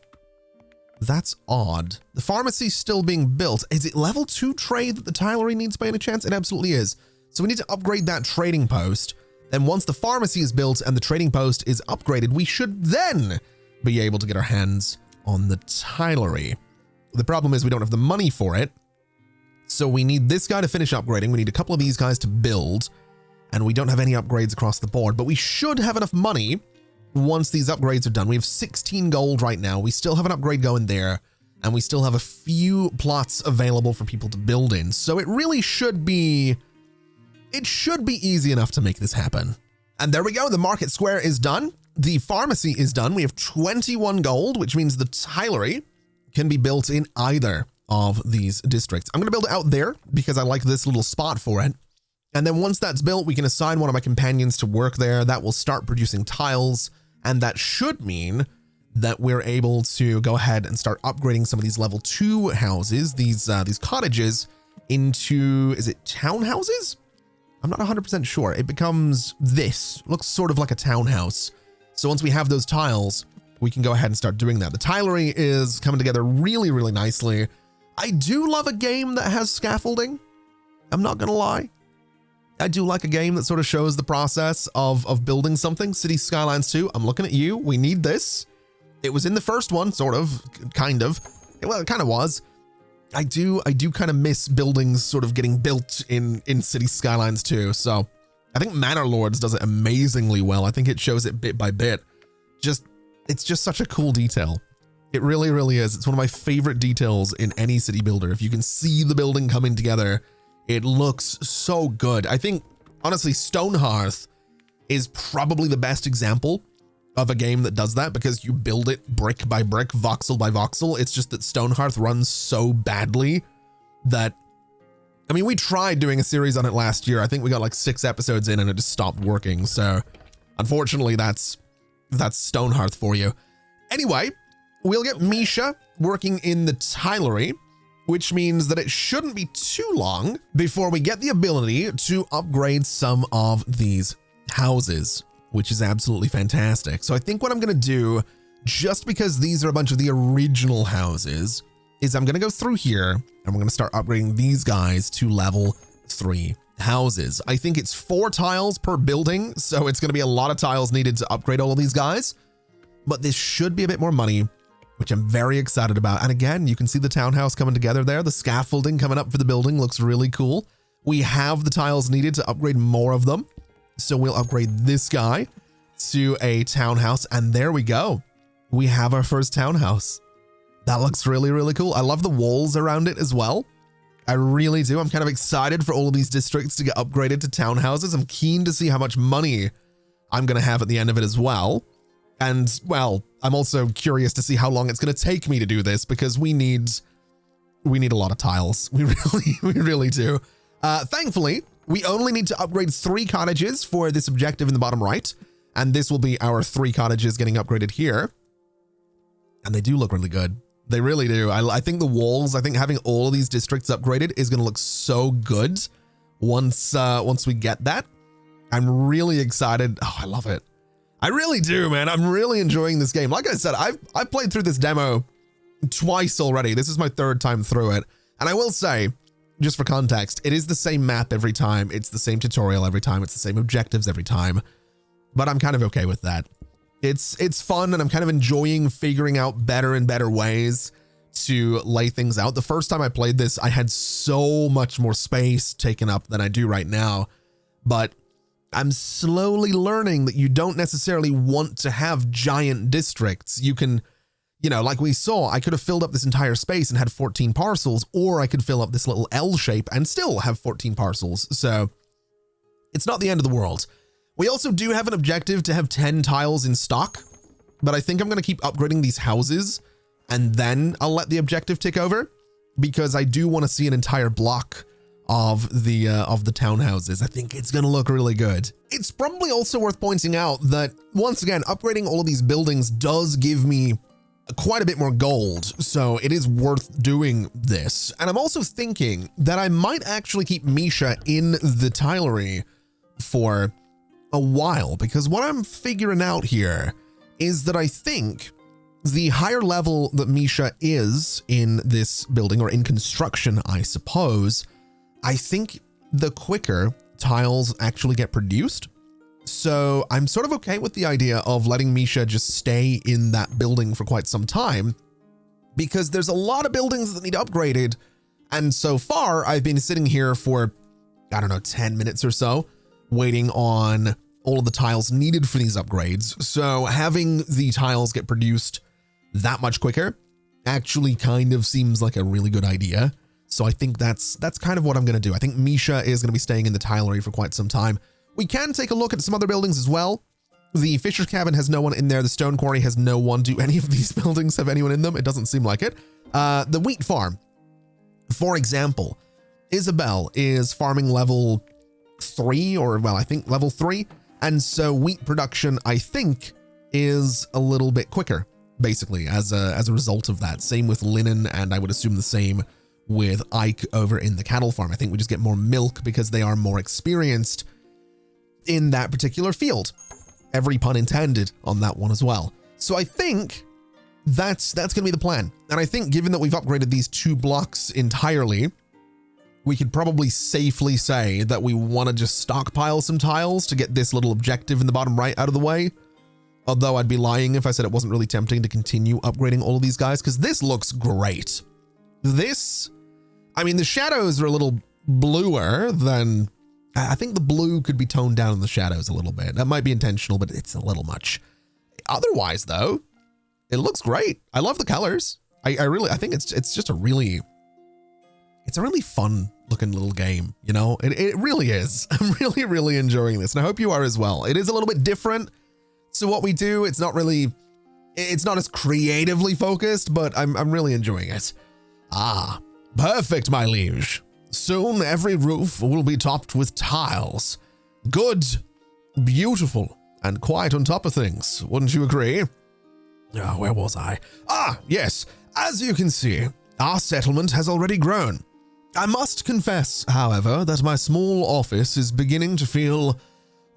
That's odd. The pharmacy's still being built. Is it level 2 trade that the tilery needs by any chance? It absolutely is. So we need to upgrade that trading post. Then once the pharmacy is built and the trading post is upgraded, we should then be able to get our hands on the tilery. The problem is we don't have the money for it. So we need this guy to finish upgrading. We need a couple of these guys to build, and we don't have any upgrades across the board, but we should have enough money once these upgrades are done. We have 16 gold right now. We still have an upgrade going there, and we still have a few plots available for people to build in. So it really should be, easy enough to make this happen. And there we go. The market square is done. The pharmacy is done. We have 21 gold, which means the tilery can be built in either of these districts. I'm going to build it out there because I like this little spot for it. And then once that's built, we can assign one of my companions to work there. That will start producing tiles. And that should mean that we're able to go ahead and start upgrading some of these level 2 houses, these cottages into, is it townhouses? I'm not 100% sure. It becomes this, looks sort of like a townhouse. So once we have those tiles, we can go ahead and start doing that. The tilery is coming together really, really nicely. I do love a game that has scaffolding. I'm not gonna lie. I do like a game that sort of shows the process of building something. City Skylines 2, I'm looking at you. We need this. It was in the first one, sort of, kind of. Well, it kind of was. I do kind of miss buildings sort of getting built in City Skylines 2. So I think Manor Lords does it amazingly well. I think it shows it bit by bit. It's just such a cool detail. It really, really is. It's one of my favorite details in any city builder. If you can see the building coming together, it looks so good. I think, honestly, Stonehearth is probably the best example of a game that does that because you build it brick by brick, voxel by voxel. It's just that Stonehearth runs so badly that, I mean, we tried doing a series on it last year. I think we got like 6 episodes in and it just stopped working. So unfortunately, that's Stonehearth for you. Anyway, we'll get Misha working in the tilery, which means that it shouldn't be too long before we get the ability to upgrade some of these houses, which is absolutely fantastic. So I think what I'm going to do, just because these are a bunch of the original houses, is I'm going to go through here and we're going to start upgrading these guys to level 3. houses. I think it's 4 tiles per building, so it's going to be a lot of tiles needed to upgrade all of these guys. But this should be a bit more money, which I'm very excited about. And again, you can see the townhouse coming together there. The scaffolding coming up for the building looks really cool. We have the tiles needed to upgrade more of them. So we'll upgrade this guy to a townhouse. And there we go. We have our first townhouse. That looks really, really cool. I love the walls around it as well. I really do. I'm kind of excited for all of these districts to get upgraded to townhouses. I'm keen to see how much money I'm going to have at the end of it as well. And, well, I'm also curious to see how long it's going to take me to do this, because we need a lot of tiles. We really do. Thankfully, we only need to upgrade 3 cottages for this objective in the bottom right. And this will be our 3 cottages getting upgraded here. And they do look really good. They really do. I think the walls, I think having all of these districts upgraded is going to look so good once we get that. I'm really excited. Oh, I love it. I really do, man. I'm really enjoying this game. Like I said, I've played through this demo twice already. This is my 3rd time through it. And I will say, just for context, it is the same map every time. It's the same tutorial every time. It's the same objectives every time. But I'm kind of okay with that. It's fun, and I'm kind of enjoying figuring out better and better ways to lay things out. The first time I played this, I had so much more space taken up than I do right now. But I'm slowly learning that you don't necessarily want to have giant districts. You can, you know, like we saw, I could have filled up this entire space and had 14 parcels, or I could fill up this little L shape and still have 14 parcels. So it's not the end of the world. We also do have an objective to have 10 tiles in stock, but I think I'm going to keep upgrading these houses, and then I'll let the objective tick over, because I do want to see an entire block of the townhouses. I think it's going to look really good. It's probably also worth pointing out that, once again, upgrading all of these buildings does give me quite a bit more gold, so it is worth doing this. And I'm also thinking that I might actually keep Misha in the tilery for a while, because what I'm figuring out here is that I think the higher level that Misha is in this building, or in construction, I suppose, I think the quicker tiles actually get produced. So I'm sort of okay with the idea of letting Misha just stay in that building for quite some time, because there's a lot of buildings that need upgraded. And so far I've been sitting here for, I don't know, 10 minutes or so, waiting on all of the tiles needed for these upgrades. So having the tiles get produced that much quicker actually kind of seems like a really good idea. So I think that's kind of what I'm going to do. I think Misha is going to be staying in the tilery for quite some time. We can take a look at some other buildings as well. The Fisher's Cabin has no one in there. The Stone Quarry has no one. Do any of these buildings have anyone in them? It doesn't seem like it. The Wheat Farm, for example, Isabel is farming level 3, or, well, I think level 3. And so wheat production, I think, is a little bit quicker, basically, as a result of that. Same with linen, and I would assume the same with Ike over in the cattle farm. I think we just get more milk because they are more experienced in that particular field. Every pun intended on that one as well. So I think that's going to be the plan. And I think, given that we've upgraded these 2 blocks entirely, we could probably safely say that we want to just stockpile some tiles to get this little objective in the bottom right out of the way. Although I'd be lying if I said it wasn't really tempting to continue upgrading all of these guys, because this looks great. This, I mean, the shadows are a little bluer than, I think the blue could be toned down in the shadows a little bit. That might be intentional, but it's a little much. Otherwise, though, it looks great. I love the colors. I think it's just a really fun looking little game, you know. It really is. I'm really enjoying this, and I hope you are as well. It is a little bit different to what we do. It's not as creatively focused, but I'm really enjoying it. Ah, perfect, my liege. Soon every roof will be topped with tiles. Good, beautiful, and quite on top of things. Wouldn't you agree? Oh, where was I? Ah, yes. As you can see, our settlement has already grown. I must confess, however, that my small office is beginning to feel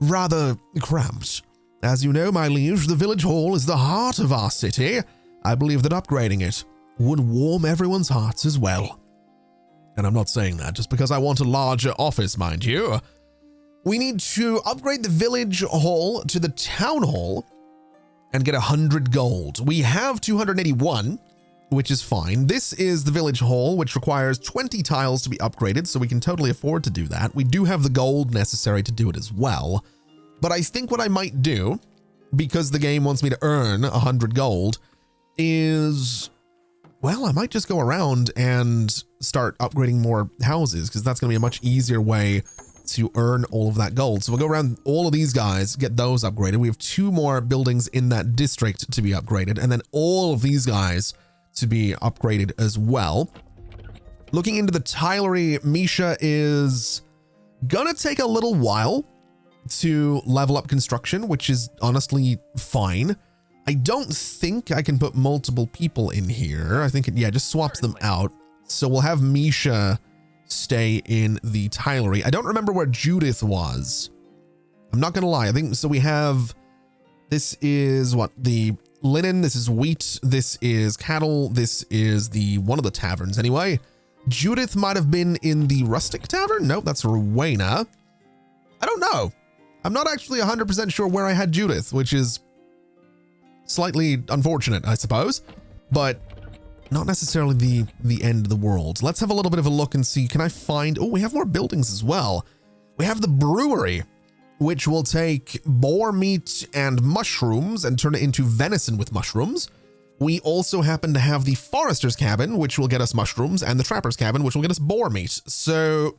rather cramped. As you know, my liege, the village hall is the heart of our city. I believe that upgrading it would warm everyone's hearts as well. and I'm not saying that just because I want a larger office, mind you. We need to upgrade the village hall to the town hall and get 100 gold. We have 281, which is fine. This is the village hall, which requires 20 tiles to be upgraded, so we can totally afford to do that. We do have the gold necessary to do it as well. But I think what I might do, because the game wants me to earn 100 gold, is, well, I might just go around and start upgrading more houses, because that's going to be a much easier way to earn all of that gold. So we'll go around all of these guys, get those upgraded. We have 2 more buildings in that district to be upgraded, and then all of these guys to be upgraded as well. Looking into the tilery, Misha is gonna take a little while to level up construction, which is honestly fine. I don't think I can put multiple people in here. I think it, yeah, just swaps them out. So we'll have Misha stay in the tilery. I don't remember where Judith was. I'm not gonna lie. I think so. We have, this is what, the linen, this is wheat, this is cattle, this is the one of the taverns anyway. Judith might have been in the rustic tavern. Nope, that's Rowena. I don't know. I'm not actually 100% sure where I had Judith, which is slightly unfortunate, I suppose, but not necessarily the end of the world. Let's have a little bit of a look and see, can I find, oh, we have more buildings as well. We have the brewery, which will take boar meat and mushrooms and turn it into venison with mushrooms. We also happen to have the forester's cabin, which will get us mushrooms, and the trapper's cabin, which will get us boar meat. So,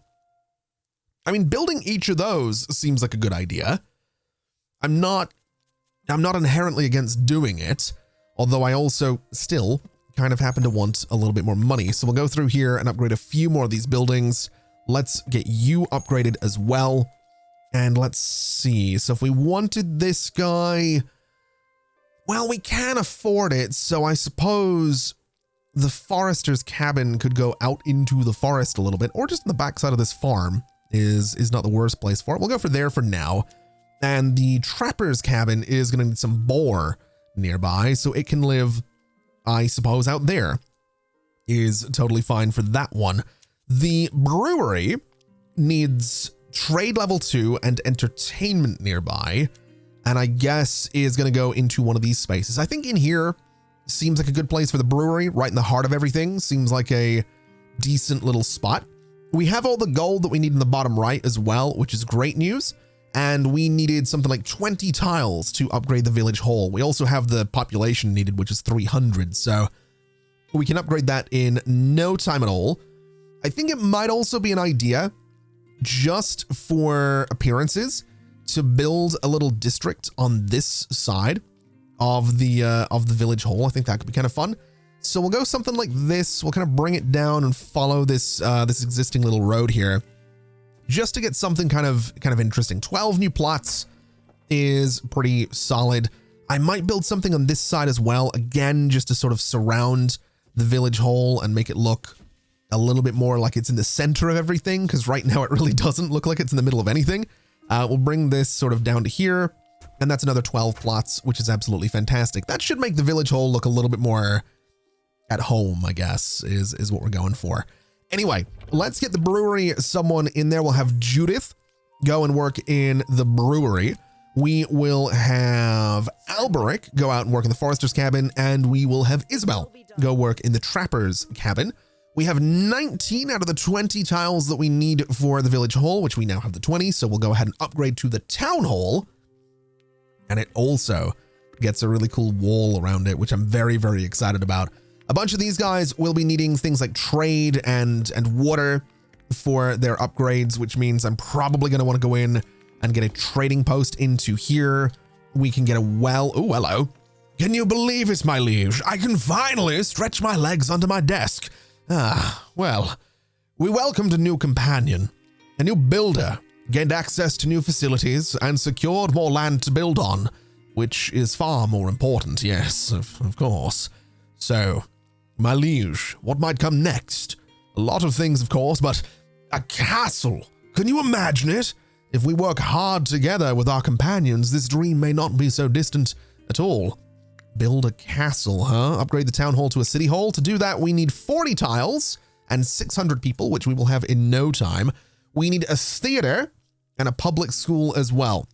I mean, building each of those seems like a good idea. I'm not inherently against doing it, although I also still kind of happen to want a little bit more money. So we'll go through here and upgrade a few more of these buildings. Let's get you upgraded as well. And let's see. So if we wanted this guy, well, we can afford it. So I suppose the forester's cabin could go out into the forest a little bit, or just in the backside of this farm is not the worst place for it. We'll go for there for now. And the trapper's cabin is going to need some boar nearby, so it can live, I suppose, out there. Is totally fine for that one. The brewery needs trade level 2 and entertainment nearby, and I guess is going to go into one of these spaces. I think in here seems like a good place for the brewery, right in the heart of everything. Seems like a decent little spot. We have all the gold that we need in the bottom right as well, which is great news. And we needed something like 20 tiles to upgrade the village hall. We also have the population needed, which is 300. So we can upgrade that in no time at all. I think it might also be an idea, just for appearances, to build a little district on this side of the village hall. I think that could be kind of fun. So we'll go something like this. We'll kind of bring it down and follow this this existing little road here, just to get something kind of interesting. 12 new plots is pretty solid. I might build something on this side as well, again, just to sort of surround the village hall and make it look a little bit more like it's in the center of everything, because right now it really doesn't look like it's in the middle of anything. We'll bring this sort of down to here, and that's another 12 plots, which is absolutely fantastic. That should make the village hall look a little bit more at home, I guess, is what we're going for. Anyway, let's get the brewery someone in there. We'll have Judith go and work in the brewery. We will have Alberic go out and work in the forester's cabin, and we will have Isabel go work in the trapper's cabin. We have 19 out of the 20 tiles that we need for the village hall, which we now have the 20. So we'll go ahead and upgrade to the town hall. And it also gets a really cool wall around it, which I'm very, very excited about. A bunch of these guys will be needing things like trade and water for their upgrades, which means I'm probably going to want to go in and get a trading post into here. We can get a well. Oh, hello. Can you believe it, my liege? I can finally stretch my legs onto my desk. Well, we welcomed a new companion, a new builder, gained access to new facilities, and secured more land to build on, which is far more important, yes, of course. So, my liege, what might come next? A lot of things, of course, but a castle. Can you imagine it? If we work hard together with our companions, this dream may not be so distant at all. Build a castle, huh? Upgrade the town hall to a city hall. To do that, we need 40 tiles, and 600 people, which we will have in no time. We need a theater and a public school as well.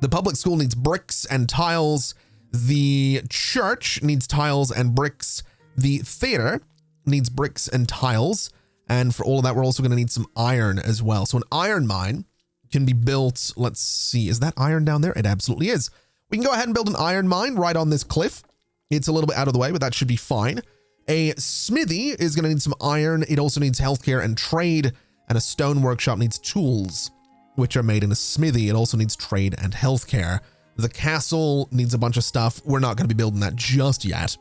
The public school needs bricks and tiles. The church needs tiles and bricks. The theater needs bricks and tiles. And for all of that, we're also going to need some iron as well. So an iron mine can be built. Let's see. Is that iron down there? It absolutely is. We can go ahead and build an iron mine right on this cliff. It's a little bit out of the way, but that should be fine. A smithy is going to need some iron. It also needs healthcare and trade. And a stone workshop needs tools, which are made in a smithy. It also needs trade and healthcare. The castle needs a bunch of stuff. We're not going to be building that just yet,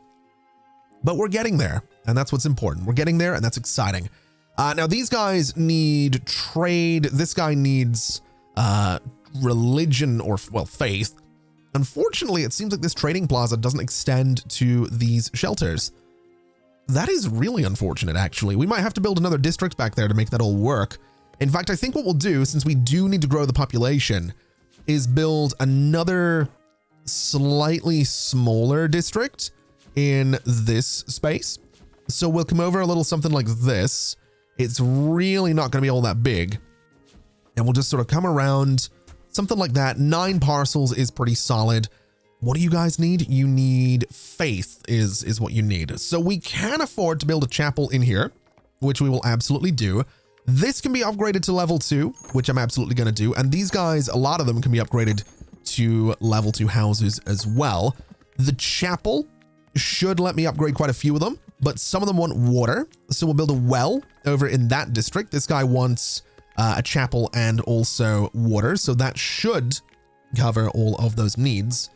but we're getting there. And that's what's important. We're getting there, and that's exciting. Now, these guys need trade. This guy needs religion or, well, faith. Unfortunately, it seems like this trading plaza doesn't extend to these shelters. That is really unfortunate, actually. We might have to build another district back there to make that all work. In fact, I think what we'll do, since we do need to grow the population, is build another slightly smaller district in this space. So we'll come over a little something like this. It's really not going to be all that big. And we'll just sort of come around something like that. 9 parcels is pretty solid. What do you guys need? You need faith is what you need. So we can afford to build a chapel in here, which we will absolutely do. This can be upgraded to level 2, which I'm absolutely going to do. And these guys, a lot of them can be upgraded to level 2 houses as well. The chapel should let me upgrade quite a few of them, but some of them want water. So we'll build a well over in that district. This guy wants a chapel and also water. So that should cover all of those needs.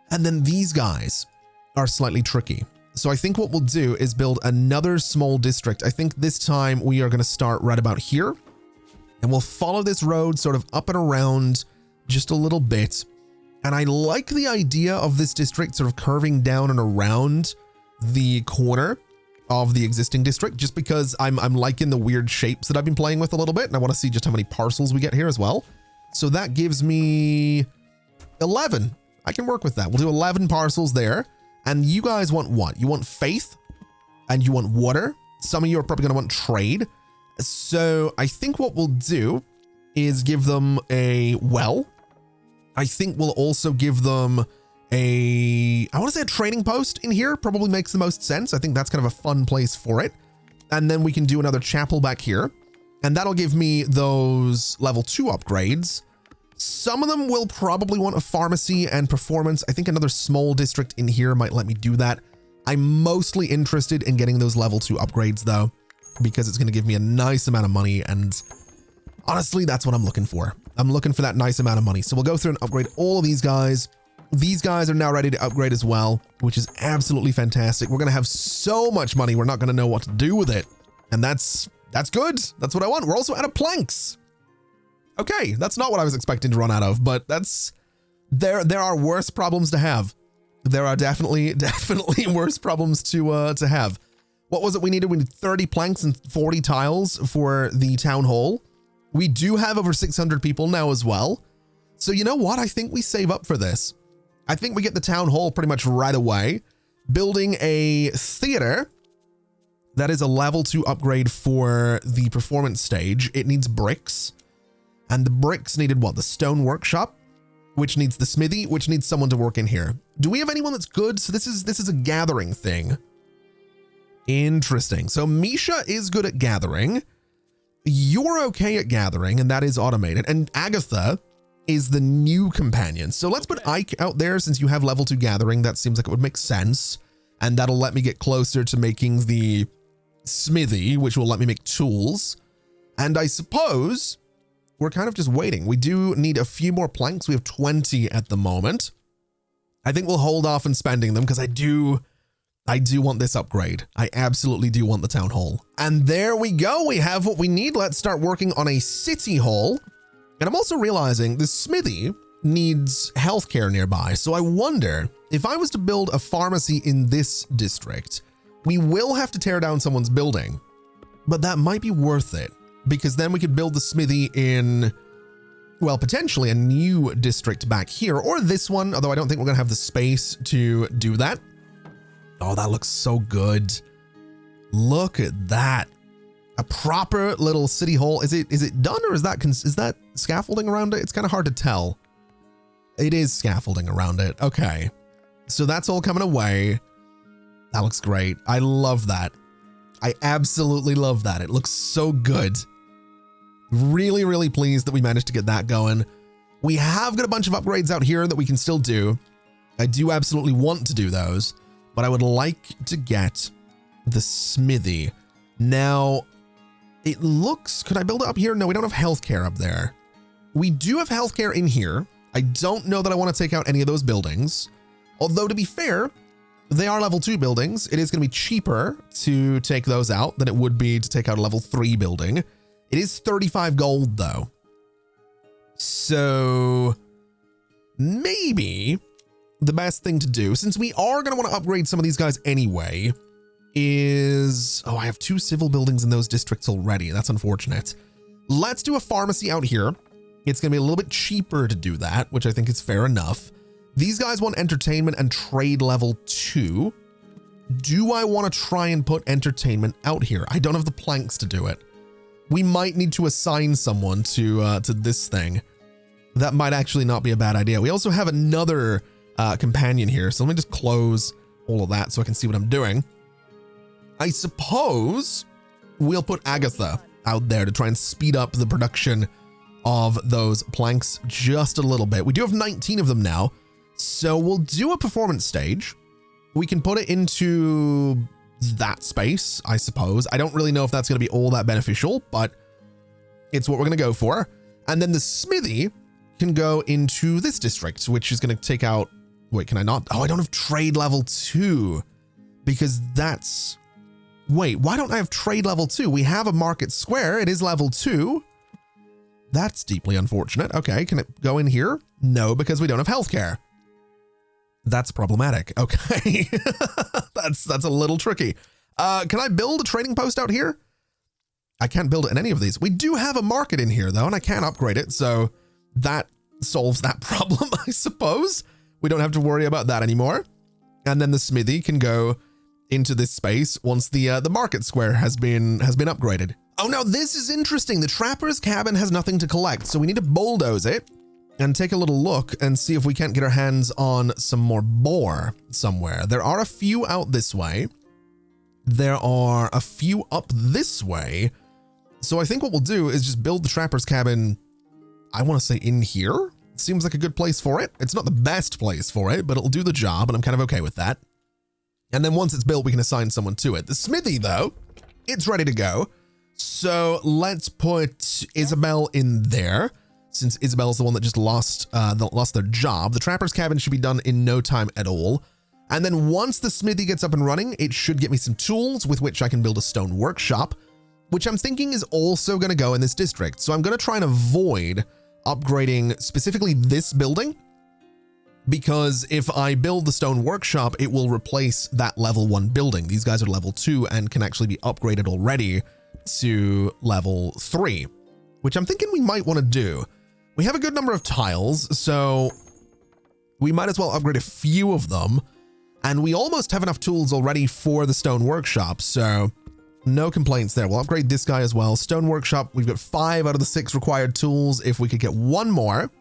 And then these guys are slightly tricky. So I think what we'll do is build another small district. I think this time we are going to start right about here. And we'll follow this road sort of up and around just a little bit. And I like the idea of this district sort of curving down and around the corner of the existing district, just because I'm liking the weird shapes that I've been playing with a little bit. And I want to see just how many parcels we get here as well. So that gives me 11. I can work with that. We'll do 11 parcels there. And you guys want what? You want faith and you want water. Some of you are probably going to want trade. So I think what we'll do is give them a well. I think we'll also give them I want to say a trading post in here probably makes the most sense. I think that's kind of a fun place for it. And then we can do another chapel back here. And that'll give me those level 2 upgrades. Some of them will probably want a pharmacy and performance. I think another small district in here might let me do that. I'm mostly interested in getting those level 2 upgrades though, because it's going to give me a nice amount of money. And honestly, that's what I'm looking for. I'm looking for that nice amount of money. So we'll go through and upgrade all of these guys. These guys are now ready to upgrade as well, which is absolutely fantastic. We're going to have so much money. We're not going to know what to do with it. And that's good. That's what I want. We're also out of planks. Okay, that's not what I was expecting to run out of, but there are worse problems to have. There are definitely worse problems to have. What was it we needed? We need 30 planks and 40 tiles for the town hall. We do have over 600 people now as well. So you know what? I think we save up for this. I think we get the town hall pretty much right away. Building a theater. That is a level 2 upgrade for the performance stage. It needs bricks. And the bricks needed what? The stone workshop, which needs the smithy, which needs someone to work in here. Do we have anyone that's good? So this is a gathering thing. Interesting. So Misha is good at gathering. You're okay at gathering, and that is automated. And Agatha is the new companion. So let's put Ike out there since you have level 2 gathering. That seems like it would make sense. And that'll let me get closer to making the smithy, which will let me make tools. And I suppose we're kind of just waiting. We do need a few more planks. We have 20 at the moment. I think we'll hold off on spending them because I do want this upgrade. I absolutely do want the town hall. And there we go. We have what we need. Let's start working on a city hall. And I'm also realizing the smithy needs healthcare nearby. So I wonder if I was to build a pharmacy in this district, we will have to tear down someone's building, but that might be worth it. Because then we could build the smithy in, well, potentially a new district back here, or this one, although I don't think we're going to have the space to do that. Oh, that looks so good. Look at that. A proper little city hall. Is it done, or is that scaffolding around it? It's kind of hard to tell. It is scaffolding around it. Okay. So that's all coming away. That looks great. I love that. I absolutely love that. It looks so good. Really, really pleased that we managed to get that going. We have got a bunch of upgrades out here that we can still do. I do absolutely want to do those, but I would like to get the smithy. Now, it looks, could I build it up here? No, we don't have healthcare up there. We do have healthcare in here. I don't know that I want to take out any of those buildings. Although, to be fair, they are level 2 buildings. It is going to be cheaper to take those out than it would be to take out a level 3 building. It is 35 gold, though. So maybe the best thing to do, since we are going to want to upgrade some of these guys anyway, is... Oh, I have 2 civil buildings in those districts already. That's unfortunate. Let's do a pharmacy out here. It's going to be a little bit cheaper to do that, which I think is fair enough. These guys want entertainment and trade level 2. Do I want to try and put entertainment out here? I don't have the planks to do it. We might need to assign someone to this thing. That might actually not be a bad idea. We also have another companion here. So let me just close all of that so I can see what I'm doing. I suppose we'll put Agatha out there to try and speed up the production of those planks just a little bit. We do have 19 of them now. So we'll do a performance stage. We can put it into that space, I suppose. I don't really know if that's going to be all that beneficial, but it's what we're going to go for. And then the smithy can go into this district, which is going to take out... Wait, can I not? Oh, I don't have trade level 2 because that's... Wait, why don't I have trade level 2? We have a market square. It is level 2. That's deeply unfortunate. Okay, can it go in here? No, because we don't have healthcare. That's problematic. Okay. That's a little tricky. Can I build a trading post out here? I can't build it in any of these. We do have a market in here though, and I can upgrade it. So that solves that problem, I suppose. We don't have to worry about that anymore. And then the smithy can go into this space once the market square has been upgraded. Oh, now this is interesting. The trapper's cabin has nothing to collect, so we need to bulldoze it and take a little look and see if we can't get our hands on some more boar somewhere. There are a few out this way. There are a few up this way. So I think what we'll do is just build the trapper's cabin, I want to say in here. Seems like a good place for it. It's not the best place for it, but it'll do the job, and I'm kind of okay with that. And then once it's built, we can assign someone to it. The smithy, though, it's ready to go. So let's put Isabel in there, since Isabel's the one that just lost their job. The trapper's cabin should be done in no time at all. And then once the smithy gets up and running, it should get me some tools with which I can build a stone workshop, which I'm thinking is also going to go in this district. So I'm going to try and avoid upgrading specifically this building, because if I build the stone workshop, it will replace that level 1 building. These guys are level 2 and can actually be upgraded already to level 3, which I'm thinking we might want to do. We have a good number of tiles, so we might as well upgrade a few of them. And we almost have enough tools already for the stone workshop, so no complaints there. We'll upgrade this guy as well. Stone workshop, we've got 5 out of the 6 required tools. If we could get 1 more,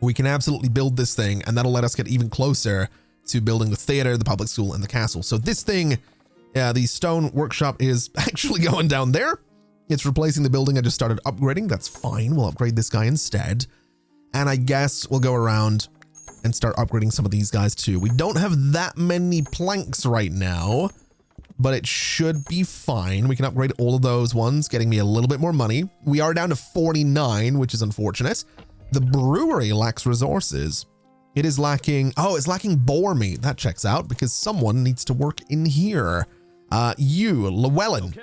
we can absolutely build this thing, and that'll let us get even closer to building the theater, the public school, and the castle. So this thing, the stone workshop is actually going down there. It's replacing the building I just started upgrading. That's fine. We'll upgrade this guy instead. And I guess we'll go around and start upgrading some of these guys too. We don't have that many planks right now, but it should be fine. We can upgrade all of those ones, getting me a little bit more money. We are down to 49, which is unfortunate. The brewery lacks resources. It is lacking, oh, it's lacking boar meat. That checks out because someone needs to work in here. You, Llewellyn,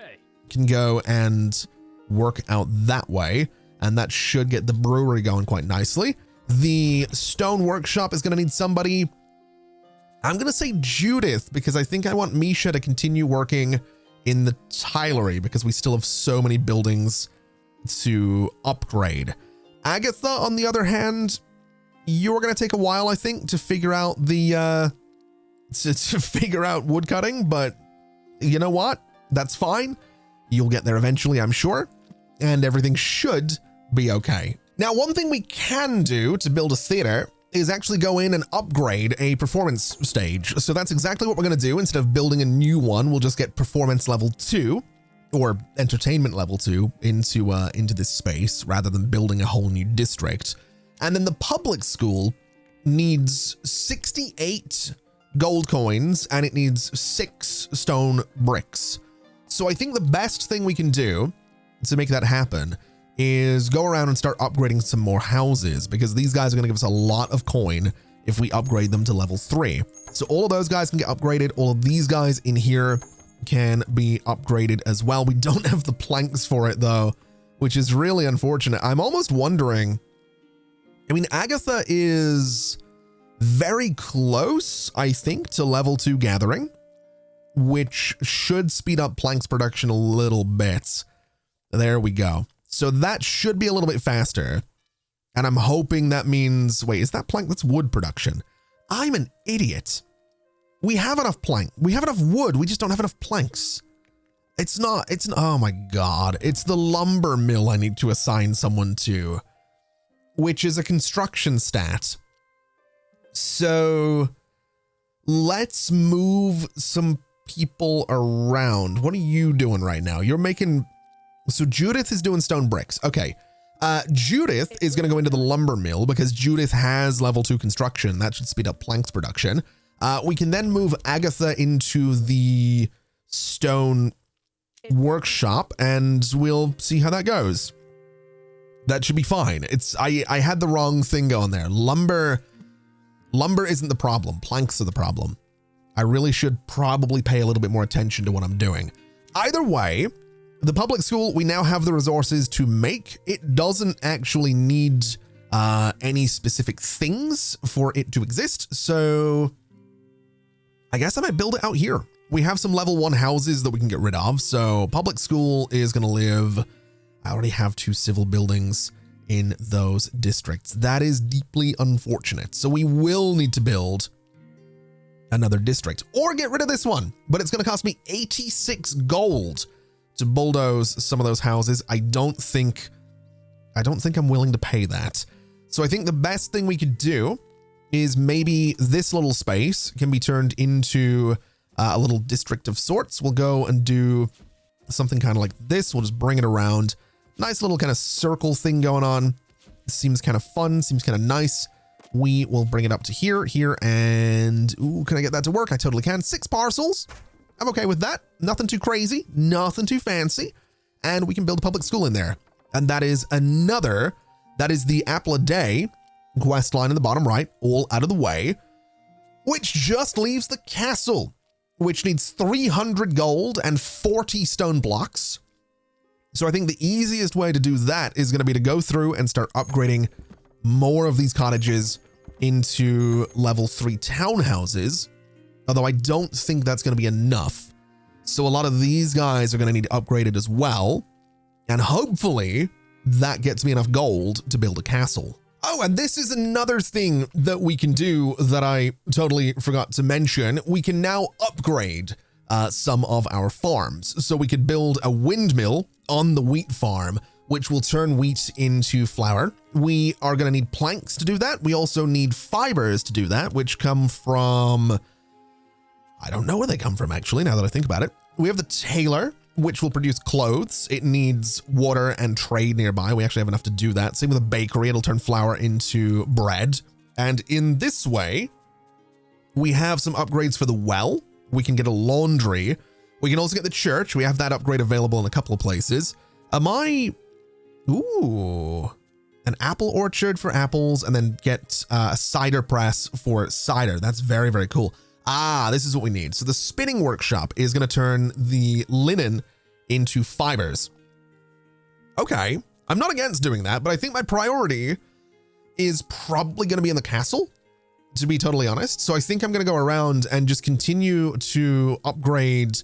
can go and work out that way, and that should get the brewery going quite nicely. The stone workshop is going to need somebody. I'm going to say Judith, because I think I want Misha to continue working in the tilery, because we still have so many buildings to upgrade. Agatha, on the other hand, you're going to take a while, I think, to figure out the, to figure out woodcutting, but you know what? That's fine. You'll get there eventually, I'm sure, and everything should be okay. Now, one thing we can do to build a theater is actually go in and upgrade a performance stage. So that's exactly what we're going to do. Instead of building a new one, we'll just get performance level 2 or entertainment level 2 into this space rather than building a whole new district. And then the public school needs 68 gold coins and it needs 6 stone bricks. So I think the best thing we can do to make that happen is go around and start upgrading some more houses, because these guys are going to give us a lot of coin if we upgrade them to level 3. So all of those guys can get upgraded. All of these guys in here can be upgraded as well. We don't have the planks for it though, which is really unfortunate. I'm almost wondering, I mean, Agatha is very close, I think, to level 2 gathering, which should speed up planks production a little bit. There we go. So that should be a little bit faster. And I'm hoping that means, wait, is that plank? That's wood production. I'm an idiot. We have enough plank. We have enough wood. We just don't have enough planks. Oh my God. It's the lumber mill I need to assign someone to, which is a construction stat. So let's move some people around. What are you doing right now? You're making... So Judith is doing stone bricks. Okay. Judith is going to go into the lumber mill because Judith has level 2 construction. That should speed up planks production. We can then move Agatha into the stone workshop and we'll see how that goes. That should be fine. I had the wrong thing going there. Lumber isn't the problem. Planks are the problem. I really should probably pay a little bit more attention to what I'm doing. Either way, the public school, we now have the resources to make. It doesn't actually need any specific things for it to exist. So I guess I might build it out here. We have some level 1 houses that we can get rid of. So public school is going to live. I already have 2 civil buildings in those districts. That is deeply unfortunate. So we will need to build another district or get rid of this one, but it's going to cost me 86 gold to bulldoze some of those houses. I don't think I'm willing to pay that. So I think the best thing we could do is maybe this little space can be turned into a little district of sorts. We'll go and do something kind of like this. We'll just bring it around. Nice little kind of circle thing going on. Seems kind of fun. Seems kind of nice. We will bring it up to here, and ooh, can I get that to work? I totally can. 6 parcels. I'm okay with that. Nothing too crazy, nothing too fancy. And we can build a public school in there. And that is the apple a day quest line in the bottom right, all out of the way, which just leaves the castle, which needs 300 gold and 40 stone blocks. So I think the easiest way to do that is going to be to go through and start upgrading more of these cottages into level 3 townhouses. Although I don't think that's going to be enough. So a lot of these guys are going to need upgraded as well. And hopefully that gets me enough gold to build a castle. Oh, and this is another thing that we can do that I totally forgot to mention. We can now upgrade some of our farms. So we could build a windmill on the wheat farm, which will turn wheat into flour. We are going to need planks to do that. We also need fibers to do that, which come from... I don't know where they come from, actually, now that I think about it. We have the tailor, which will produce clothes. It needs water and trade nearby. We actually have enough to do that. Same with the bakery. It'll turn flour into bread. And in this way, we have some upgrades for the well. We can get a laundry. We can also get the church. We have that upgrade available in a couple of places. Ooh, an apple orchard for apples, and then get a cider press for cider. That's very, very cool. Ah, this is what we need. So the spinning workshop is going to turn the linen into fibers. Okay, I'm not against doing that, but I think my priority is probably going to be in the castle, to be totally honest. So I think I'm going to go around and just continue to upgrade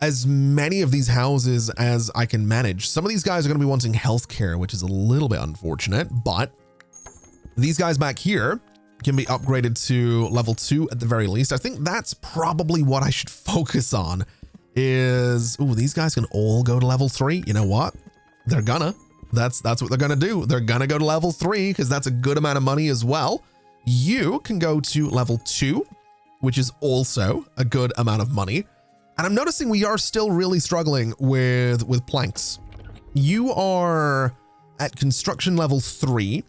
as many of these houses as I can manage. Some of these guys are going to be wanting healthcare, which is a little bit unfortunate, but these guys back here can be upgraded to level 2 at the very least. I think that's probably what I should focus on, is, ooh, these guys can all go to level 3. You know what? They're gonna. That's what they're gonna do. They're gonna go to level 3 because that's a good amount of money as well. You can go to level 2, which is also a good amount of money. And I'm noticing we are still really struggling with planks. You are at construction level 3,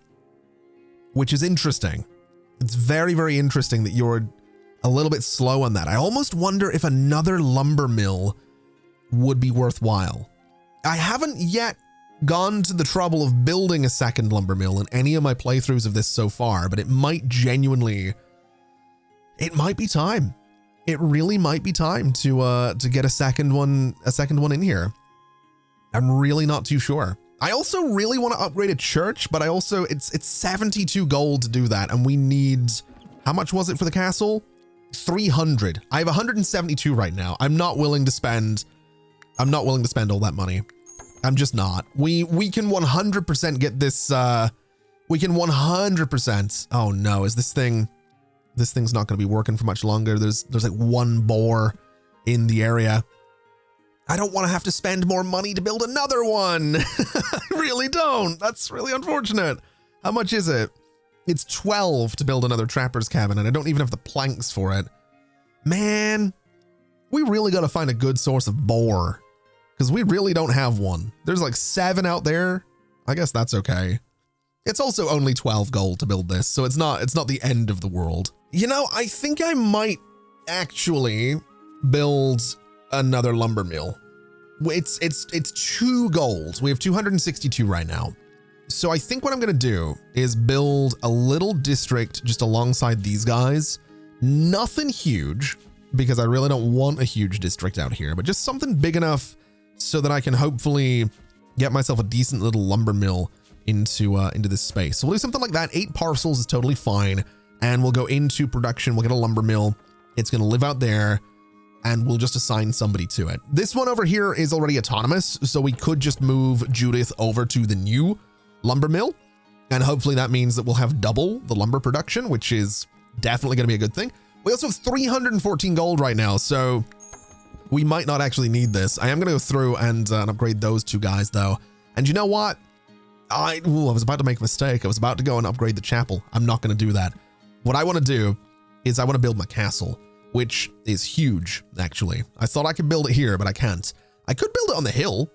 which is interesting. It's very, very interesting that you're a little bit slow on that. I almost wonder if another lumber mill would be worthwhile. I haven't yet gone to the trouble of building a second lumber mill in any of my playthroughs of this so far, but it might genuinely, it might be time. It really might be time to get a second one in here. I'm really not too sure. I also really want to upgrade a church, but I also, it's 72 gold to do that. And we need, how much was it for the castle? 300. I have 172 right now. I'm not willing to spend all that money. I'm just not. We can 100% get this, we can 100%. Oh no, is this thing's not going to be working for much longer. There's like one boar in the area. I don't want to have to spend more money to build another one. I really don't. That's really unfortunate. How much is it? It's 12 to build another trapper's cabin, and I don't even have the planks for it. Man, we really got to find a good source of boar, because we really don't have one. There's like 7 out there. I guess that's okay. It's also only 12 gold to build this, so it's not the end of the world. You know, I think I might actually build another lumber mill. It's 2 gold. We have 262 right now. So I think what I'm going to do is build a little district just alongside these guys. Nothing huge, because I really don't want a huge district out here, but just something big enough so that I can hopefully get myself a decent little lumber mill into this space. So we'll do something like that. 8 parcels is totally fine. And we'll go into production. We'll get a lumber mill. It's going to live out there, and we'll just assign somebody to it. This one over here is already autonomous, so we could just move Judith over to the new lumber mill. And hopefully that means that we'll have double the lumber production, which is definitely going to be a good thing. We also have 314 gold right now, so we might not actually need this. I am going to go through and upgrade those 2 guys though. And you know what? I was about to make a mistake. I was about to go and upgrade the chapel. I'm not going to do that. What I want to do is I want to build my castle, which is huge, actually. I thought I could build it here, but I can't. I could build it on the hill.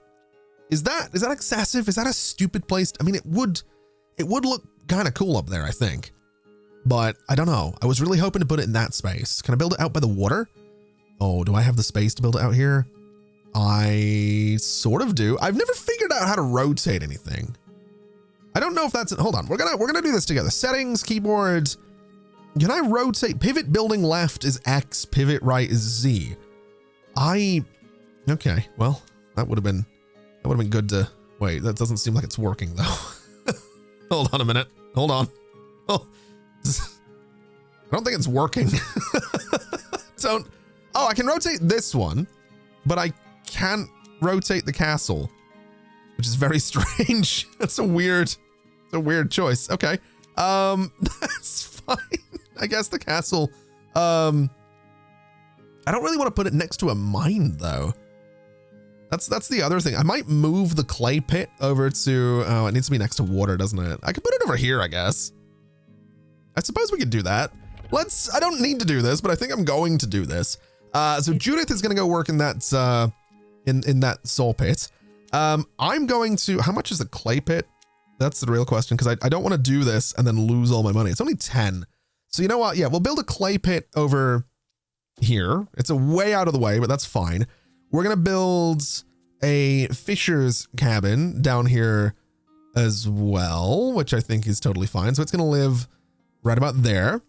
Is that excessive? Is that a stupid place? I mean, it would look kind of cool up there, I think. But I don't know. I was really hoping to put it in that space. Can I build it out by the water? Oh, do I have the space to build it out here? I sort of do. I've never figured out how to rotate anything. I don't know if that's it. Hold on. We're gonna do this together. Settings, keyboard. Can I rotate? Pivot building left is X, pivot right is Z. Okay, well, that would have been good to, wait, that doesn't seem like it's working though. Hold on a minute. Hold on. Oh, I don't think it's working. Oh, I can rotate this one, but I can't rotate the castle, which is very strange. That's a weird choice. Okay. That's fine. I guess the castle, I don't really want to put it next to a mine though. That's the other thing. I might move the clay pit over to, oh, it needs to be next to water, doesn't it? I could put it over here, I guess. I suppose we could do that. I don't need to do this, but I think I'm going to do this. So Judith is going to go work in that, in that soul pit. I'm going to, how much is the clay pit? That's the real question, because I don't want to do this and then lose all my money. It's only 10. So you know what? Yeah, we'll build a clay pit over here. It's a way out of the way, but that's fine. We're going to build a fisher's cabin down here as well, which I think is totally fine. So it's going to live right about there.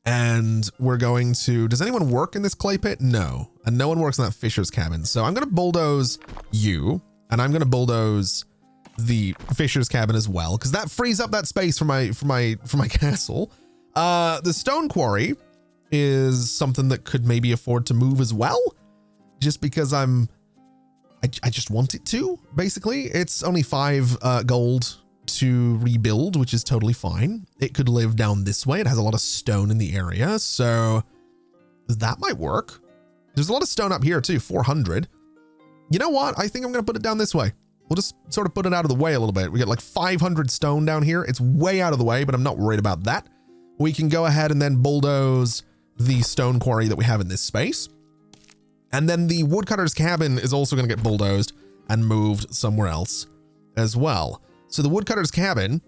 And we're going to, does anyone work in this clay pit? No. And no one works in that fisher's cabin. So I'm going to bulldoze you, and I'm going to bulldoze the fisher's cabin as well, because that frees up that space for my castle. The stone quarry is something that could maybe afford to move as well, just because I just want it to, basically. It's only 5 gold to rebuild, which is totally fine. It could live down this way. It has a lot of stone in the area, so that might work. There's a lot of stone up here too, 400. You know what? I think I'm going to put it down this way. We'll just sort of put it out of the way a little bit. We get like 500 stone down here. It's way out of the way, but I'm not worried about that. We can go ahead and then bulldoze the stone quarry that we have in this space. And then the woodcutter's cabin is also going to get bulldozed and moved somewhere else as well. So the woodcutter's cabin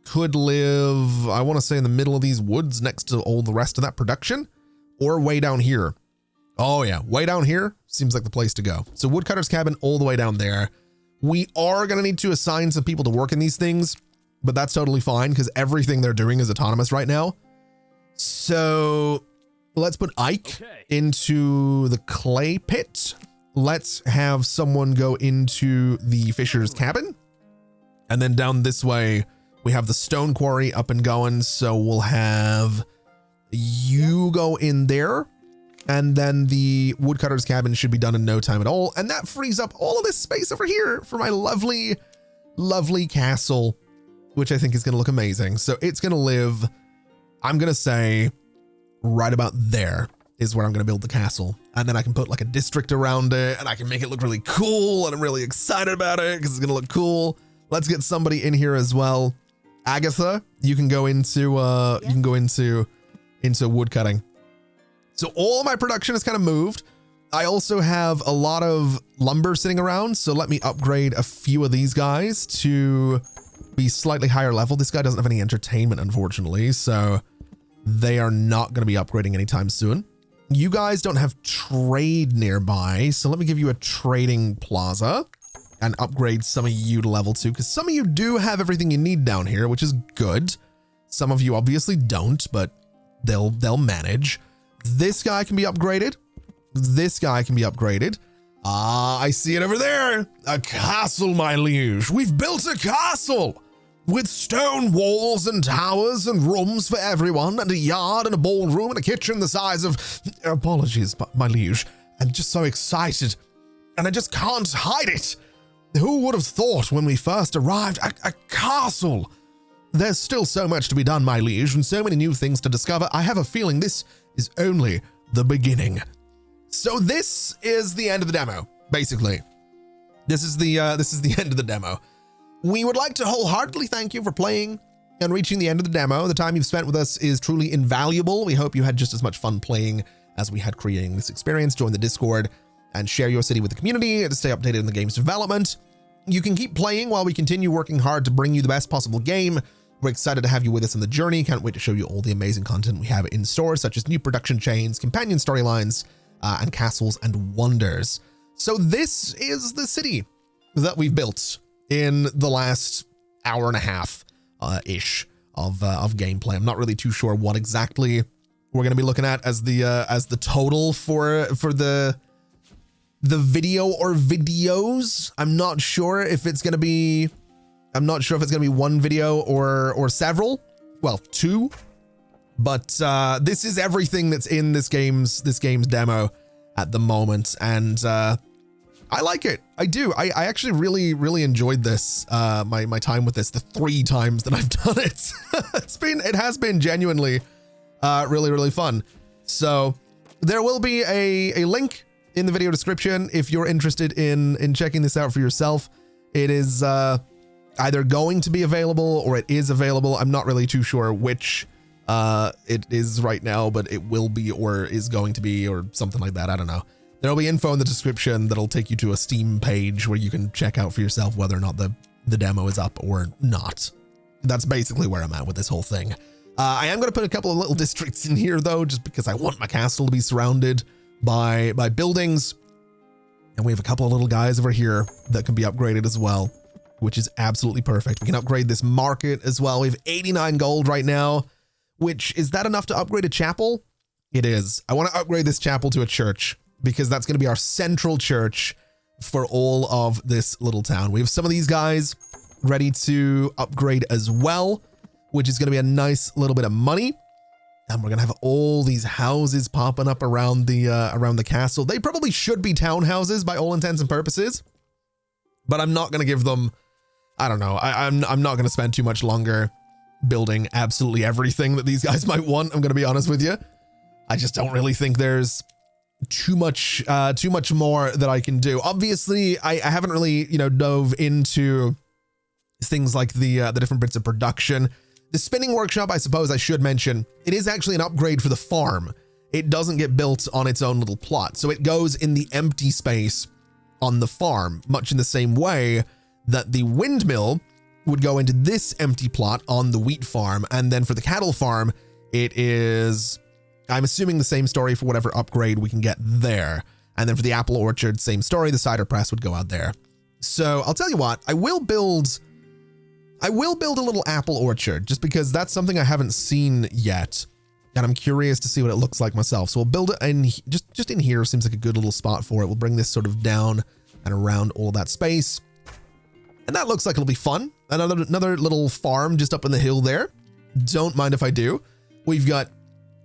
could live, I want to say, in the middle of these woods next to all the rest of that production, or way down here. Oh yeah, way down here seems like the place to go. So woodcutter's cabin all the way down there. We are going to need to assign some people to work in these things, but that's totally fine because everything they're doing is autonomous right now. So let's put Ike into the clay pit. Let's have someone go into the fisher's cabin. And then down this way, we have the stone quarry up and going. So we'll have you go in there. And then the woodcutter's cabin should be done in no time at all. And that frees up all of this space over here for my lovely, lovely castle, which I think is going to look amazing. So it's going to live, I'm going to say, right about there is where I'm going to build the castle. And then I can put like a district around it and I can make it look really cool. And I'm really excited about it because it's going to look cool. Let's get somebody in here as well. Agatha, you can go into, into woodcutting. So all of my production is kind of moved. I also have a lot of lumber sitting around. So let me upgrade a few of these guys to be slightly higher level. This guy doesn't have any entertainment, unfortunately. So they are not going to be upgrading anytime soon. You guys don't have trade nearby. So let me give you a trading plaza and upgrade some of you to level 2. Because some of you do have everything you need down here, which is good. Some of you obviously don't, but they'll manage. This guy can be upgraded. This guy can be upgraded. Ah, I see it over there. A castle, my liege. We've built a castle with stone walls and towers and rooms for everyone and a yard and a ballroom and a kitchen the size of... Apologies, my liege. I'm just so excited and I just can't hide it. Who would have thought when we first arrived? A castle. There's still so much to be done, my liege, and so many new things to discover. I have a feeling this is only the beginning. So this is the end of the demo, basically. This is the end of the demo. We would like to wholeheartedly thank you for playing and reaching the end of the demo. The time you've spent with us is truly invaluable. We hope you had just as much fun playing as we had creating this experience. Join the Discord and share your city with the community to stay updated in the game's development. You can keep playing while we continue working hard to bring you the best possible game. We're excited to have you with us in the journey. Can't wait to show you all the amazing content we have in store, such as new production chains, companion storylines, and castles and wonders. So this is the city that we've built in the last hour and a half ish of gameplay. I'm not really too sure what exactly we're going to be looking at as the total for the video or videos. I'm not sure if it's going to be one video or several. Well, 2. But this is everything that's in this game's demo at the moment, and I like it. I do. I actually really enjoyed this. My time with this, the 3 times that I've done it. It has been genuinely really fun. So there will be a link in the video description if you're interested in checking this out for yourself. It is either going to be available or it is available. I'm not really too sure which it is right now, but it will be or is going to be or something like that. I don't know. There'll be info in the description that'll take you to a Steam page where you can check out for yourself whether or not the demo is up or not. That's basically where I'm at with this whole thing. I am going to put a couple of little districts in here though, just because I want my castle to be surrounded by buildings. And we have a couple of little guys over here that can be upgraded as well, which is absolutely perfect. We can upgrade this market as well. We have 89 gold right now, which is that enough to upgrade a chapel? It is. I want to upgrade this chapel to a church because that's going to be our central church for all of this little town. We have some of these guys ready to upgrade as well, which is going to be a nice little bit of money. And we're going to have all these houses popping up around the castle. They probably should be townhouses by all intents and purposes, but I'm not going to give them, I don't know. I'm not going to spend too much longer building absolutely everything that these guys might want. I'm going to be honest with you. I just don't really think there's too much more that I can do. Obviously, I haven't really, dove into things like the different bits of production. The spinning workshop, I suppose I should mention, it is actually an upgrade for the farm. It doesn't get built on its own little plot. So it goes in the empty space on the farm, much in the same way that the windmill would go into this empty plot on the wheat farm. And then for the cattle farm, it is, I'm assuming, the same story for whatever upgrade we can get there. And then for the apple orchard, same story. The cider press would go out there. So I'll tell you what, I will build a little apple orchard just because that's something I haven't seen yet. And I'm curious to see what it looks like myself. So we'll build it in just in here. Seems like a good little spot for it. We'll bring this sort of down and around all that space. And that looks like it'll be fun. Another little farm just up in the hill there. Don't mind if I do. We've got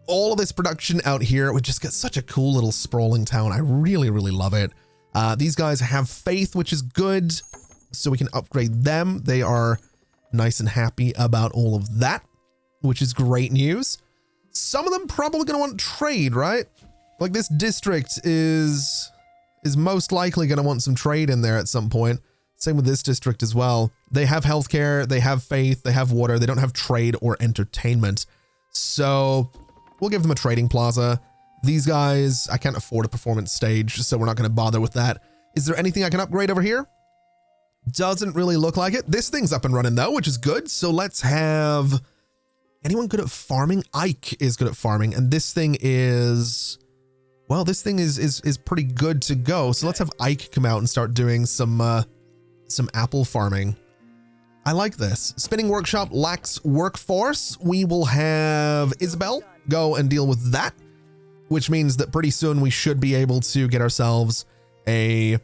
all of this production out here. We just got such a cool little sprawling town. I really, really love it. These guys have faith, which is good. So we can upgrade them. They are nice and happy about all of that, which is great news. Some of them probably going to want trade, right? Like this district is most likely going to want some trade in there at some point. Same with this district as well. They have healthcare, they have faith, they have water. They don't have trade or entertainment. So we'll give them a trading plaza. These guys, I can't afford a performance stage, so we're not going to bother with that. Is there anything I can upgrade over here? Doesn't really look like it. This thing's up and running though, which is good. So let's have anyone good at farming? Ike is good at farming. And this thing is, well, this thing is pretty good to go. So let's have Ike come out and start doing some apple farming. I like this. Spinning workshop lacks workforce. We will have Isabel go and deal with that, which means that pretty soon we should be able to get ourselves a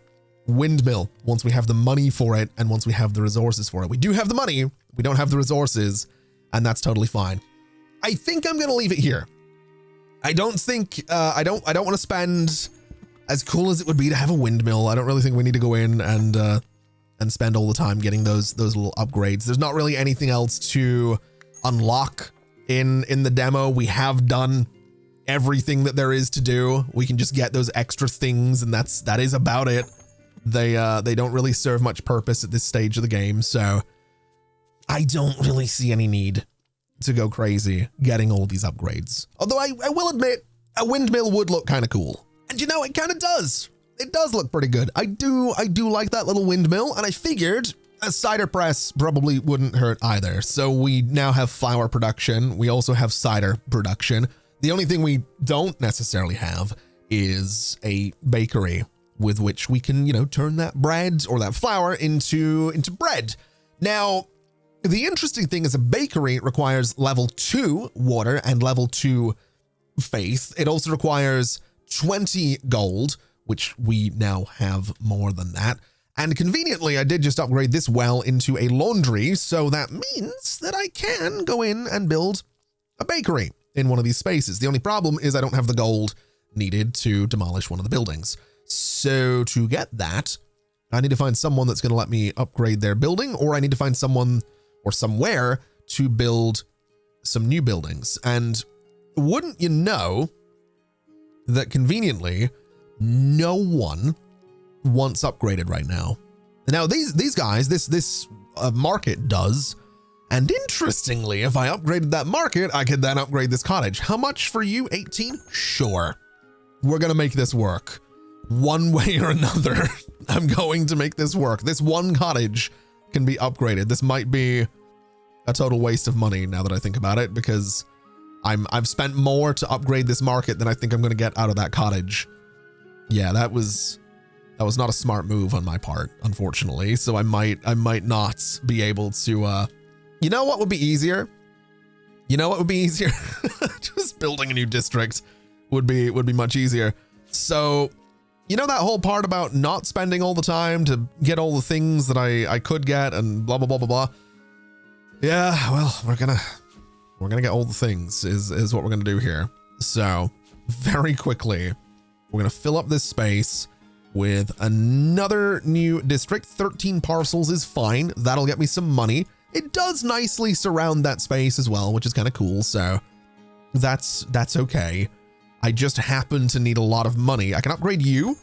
windmill once we have the money for it and once we have the resources for it. We do have the money, we don't have the resources, and that's totally fine. I think I'm going to leave it here. I don't think, I don't want to spend, as cool as it would be to have a windmill, I don't really think we need to go in and spend all the time getting those little upgrades. There's not really anything else to unlock in the demo. We have done everything that there is to do. We can just get those extra things, and that is about it. They don't really serve much purpose at this stage of the game, so I don't really see any need to go crazy getting all these upgrades. Although I will admit, a windmill would look kind of cool. And it kind of does. It does look pretty good. I do like that little windmill, and I figured a cider press probably wouldn't hurt either. So we now have flour production. We also have cider production. The only thing we don't necessarily have is a bakery with which we can, turn that bread or that flour into bread. Now, the interesting thing is a bakery requires level 2 water and level 2 faith. It also requires 20 gold, which we now have more than that. And conveniently, I did just upgrade this well into a laundry, so that means that I can go in and build a bakery in one of these spaces. The only problem is I don't have the gold needed to demolish one of the buildings. So to get that, I need to find someone that's going to let me upgrade their building, or I need to find someone or somewhere to build some new buildings. And wouldn't you know that conveniently, no one wants upgraded right now. Now these guys, this market does. And interestingly, if I upgraded that market, I could then upgrade this cottage. How much for you? 18? Sure. We're going to make this work. One way or another, I'm going to make this work. This one cottage can be upgraded. This might be a total waste of money now that I think about it, because I've spent more to upgrade this market than I think I'm going to get out of that cottage. Yeah, that was not a smart move on my part, unfortunately. So I might not be able to, you know what would be easier? Just building a new district would be much easier. So, that whole part about not spending all the time to get all the things that I could get and blah, blah, blah, blah, blah. Yeah, well, we're gonna get all the things is what we're gonna do here. So very quickly, we're gonna fill up this space with another new district. 13 parcels is fine. That'll get me some money. It does nicely surround that space as well, which is kind of cool. So that's okay. I just happen to need a lot of money. I can upgrade you,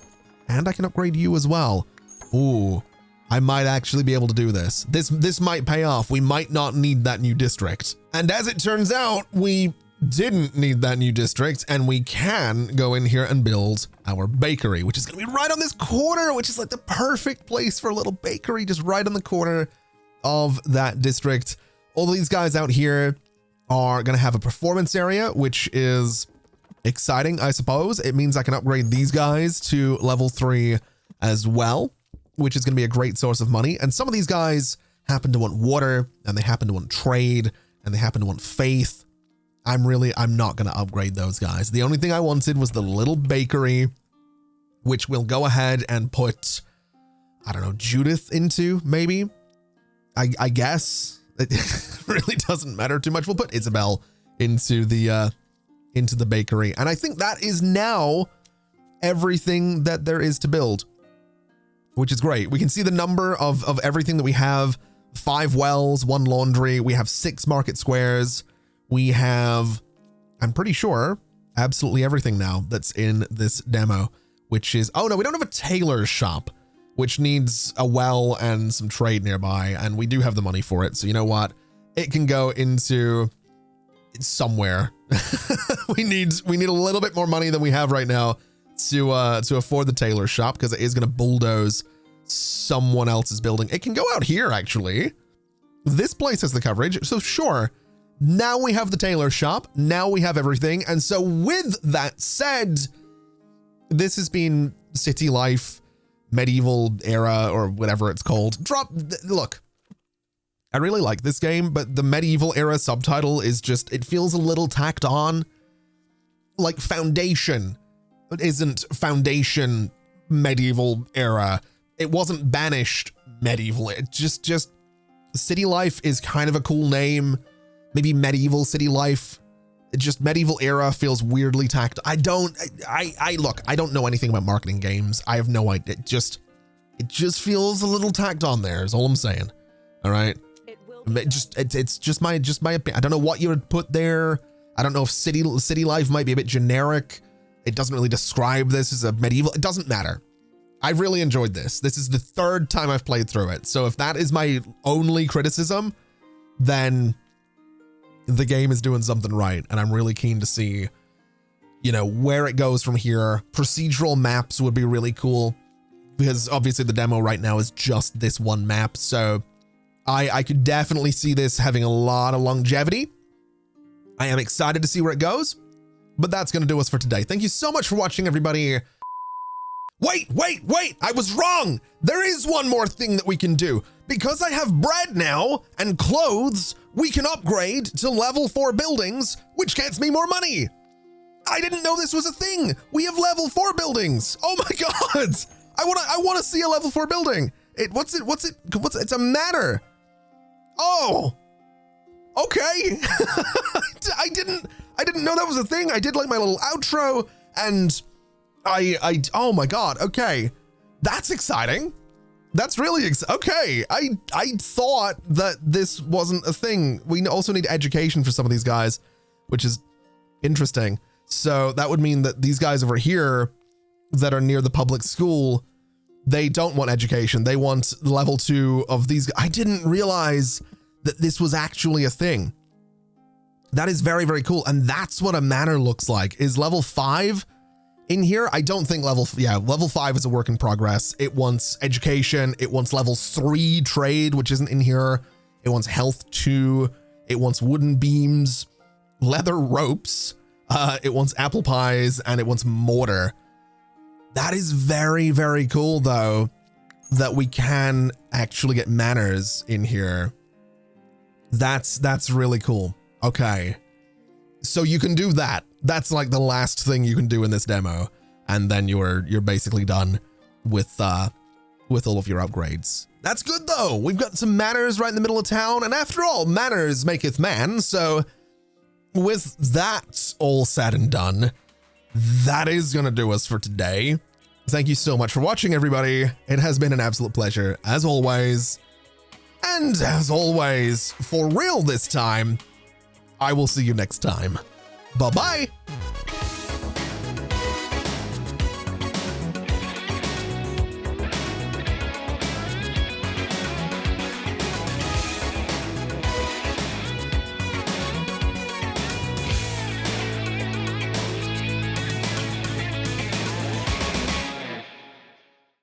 and I can upgrade you as well. Ooh, I might actually be able to do this. This might pay off. We might not need that new district. And as it turns out, we didn't need that new district, and we can go in here and build our bakery, which is going to be right on this corner, which is like the perfect place for a little bakery, just right on the corner of that district. All these guys out here are going to have a performance area, which is exciting, I suppose. It means I can upgrade these guys to level 3 as well, which is going to be a great source of money. And some of these guys happen to want water, and they happen to want trade, and they happen to want faith. I'm not going to upgrade those guys. The only thing I wanted was the little bakery, which we'll go ahead and put, I don't know, Judith into, maybe. I guess it really doesn't matter too much. We'll put Isabel into the bakery. And I think that is now everything that there is to build, which is great. We can see the number of everything that we have. 5 wells, 1 laundry. We have 6 market squares. We have, I'm pretty sure, absolutely everything now that's in this demo, which is, oh no, we don't have a tailor's shop, which needs a well and some trade nearby. And we do have the money for it. So you know what? It can go into somewhere. we need a little bit more money than we have right now to afford the tailor's shop, because it is going to bulldoze someone else's building. It can go out here, actually. This place has the coverage. So sure. Now we have the tailor shop. Now we have everything. And so with that said, this has been City Life, medieval era, or whatever it's called. Look, I really like this game, but the medieval era subtitle is just, it feels a little tacked on. Like Foundation isn't Foundation medieval era. It wasn't Banished medieval. It just City Life is kind of a cool name. Maybe medieval City Life. It just medieval era feels weirdly tacked. I don't know anything about marketing games. I have no idea. It just feels a little tacked on there is all I'm saying. All right. It's just my opinion. I don't know what you would put there. I don't know if City Life might be a bit generic. It doesn't really describe this as a medieval. It doesn't matter. I really enjoyed this. This is the 3rd time I've played through it. So if that is my only criticism, then the game is doing something right. And I'm really keen to see, you know, where it goes from here. Procedural maps would be really cool, because obviously the demo right now is just this one map. So I could definitely see this having a lot of longevity. I am excited to see where it goes, but that's going to do us for today. Thank you so much for watching, everybody. Wait, I was wrong. There is one more thing that we can do. Because I have bread now and clothes, we can upgrade to level 4 buildings, which gets me more money. I didn't know this was a thing. We have level 4 buildings. Oh my God. I want to see a level 4 building. What's it? It's a manor. Oh, okay. I didn't know that was a thing. I did like my little outro, and oh my God. Okay. That's exciting. That's really okay. I thought that this wasn't a thing. We also need education for some of these guys, which is interesting. So that would mean that these guys over here that are near the public school, they don't want education. They want level 2 of these. I didn't realize that this was actually a thing. That is very, very cool. And that's what a manor looks like. Is level 5 in here? I don't think level 5 is a work in progress. It wants education. It wants level 3 trade, which isn't in here. It wants health 2. It wants wooden beams, leather ropes. It wants apple pies, and it wants mortar. That is very, very cool, though, that we can actually get manors in here. That's really cool. Okay. So you can do that. That's like the last thing you can do in this demo. And then you're basically done with all of your upgrades. That's good though. We've got some manors right in the middle of town. And after all, manners maketh man. So with that all said and done, that is going to do us for today. Thank you so much for watching, everybody. It has been an absolute pleasure as always. And as always, for real this time, I will see you next time. Bye-bye.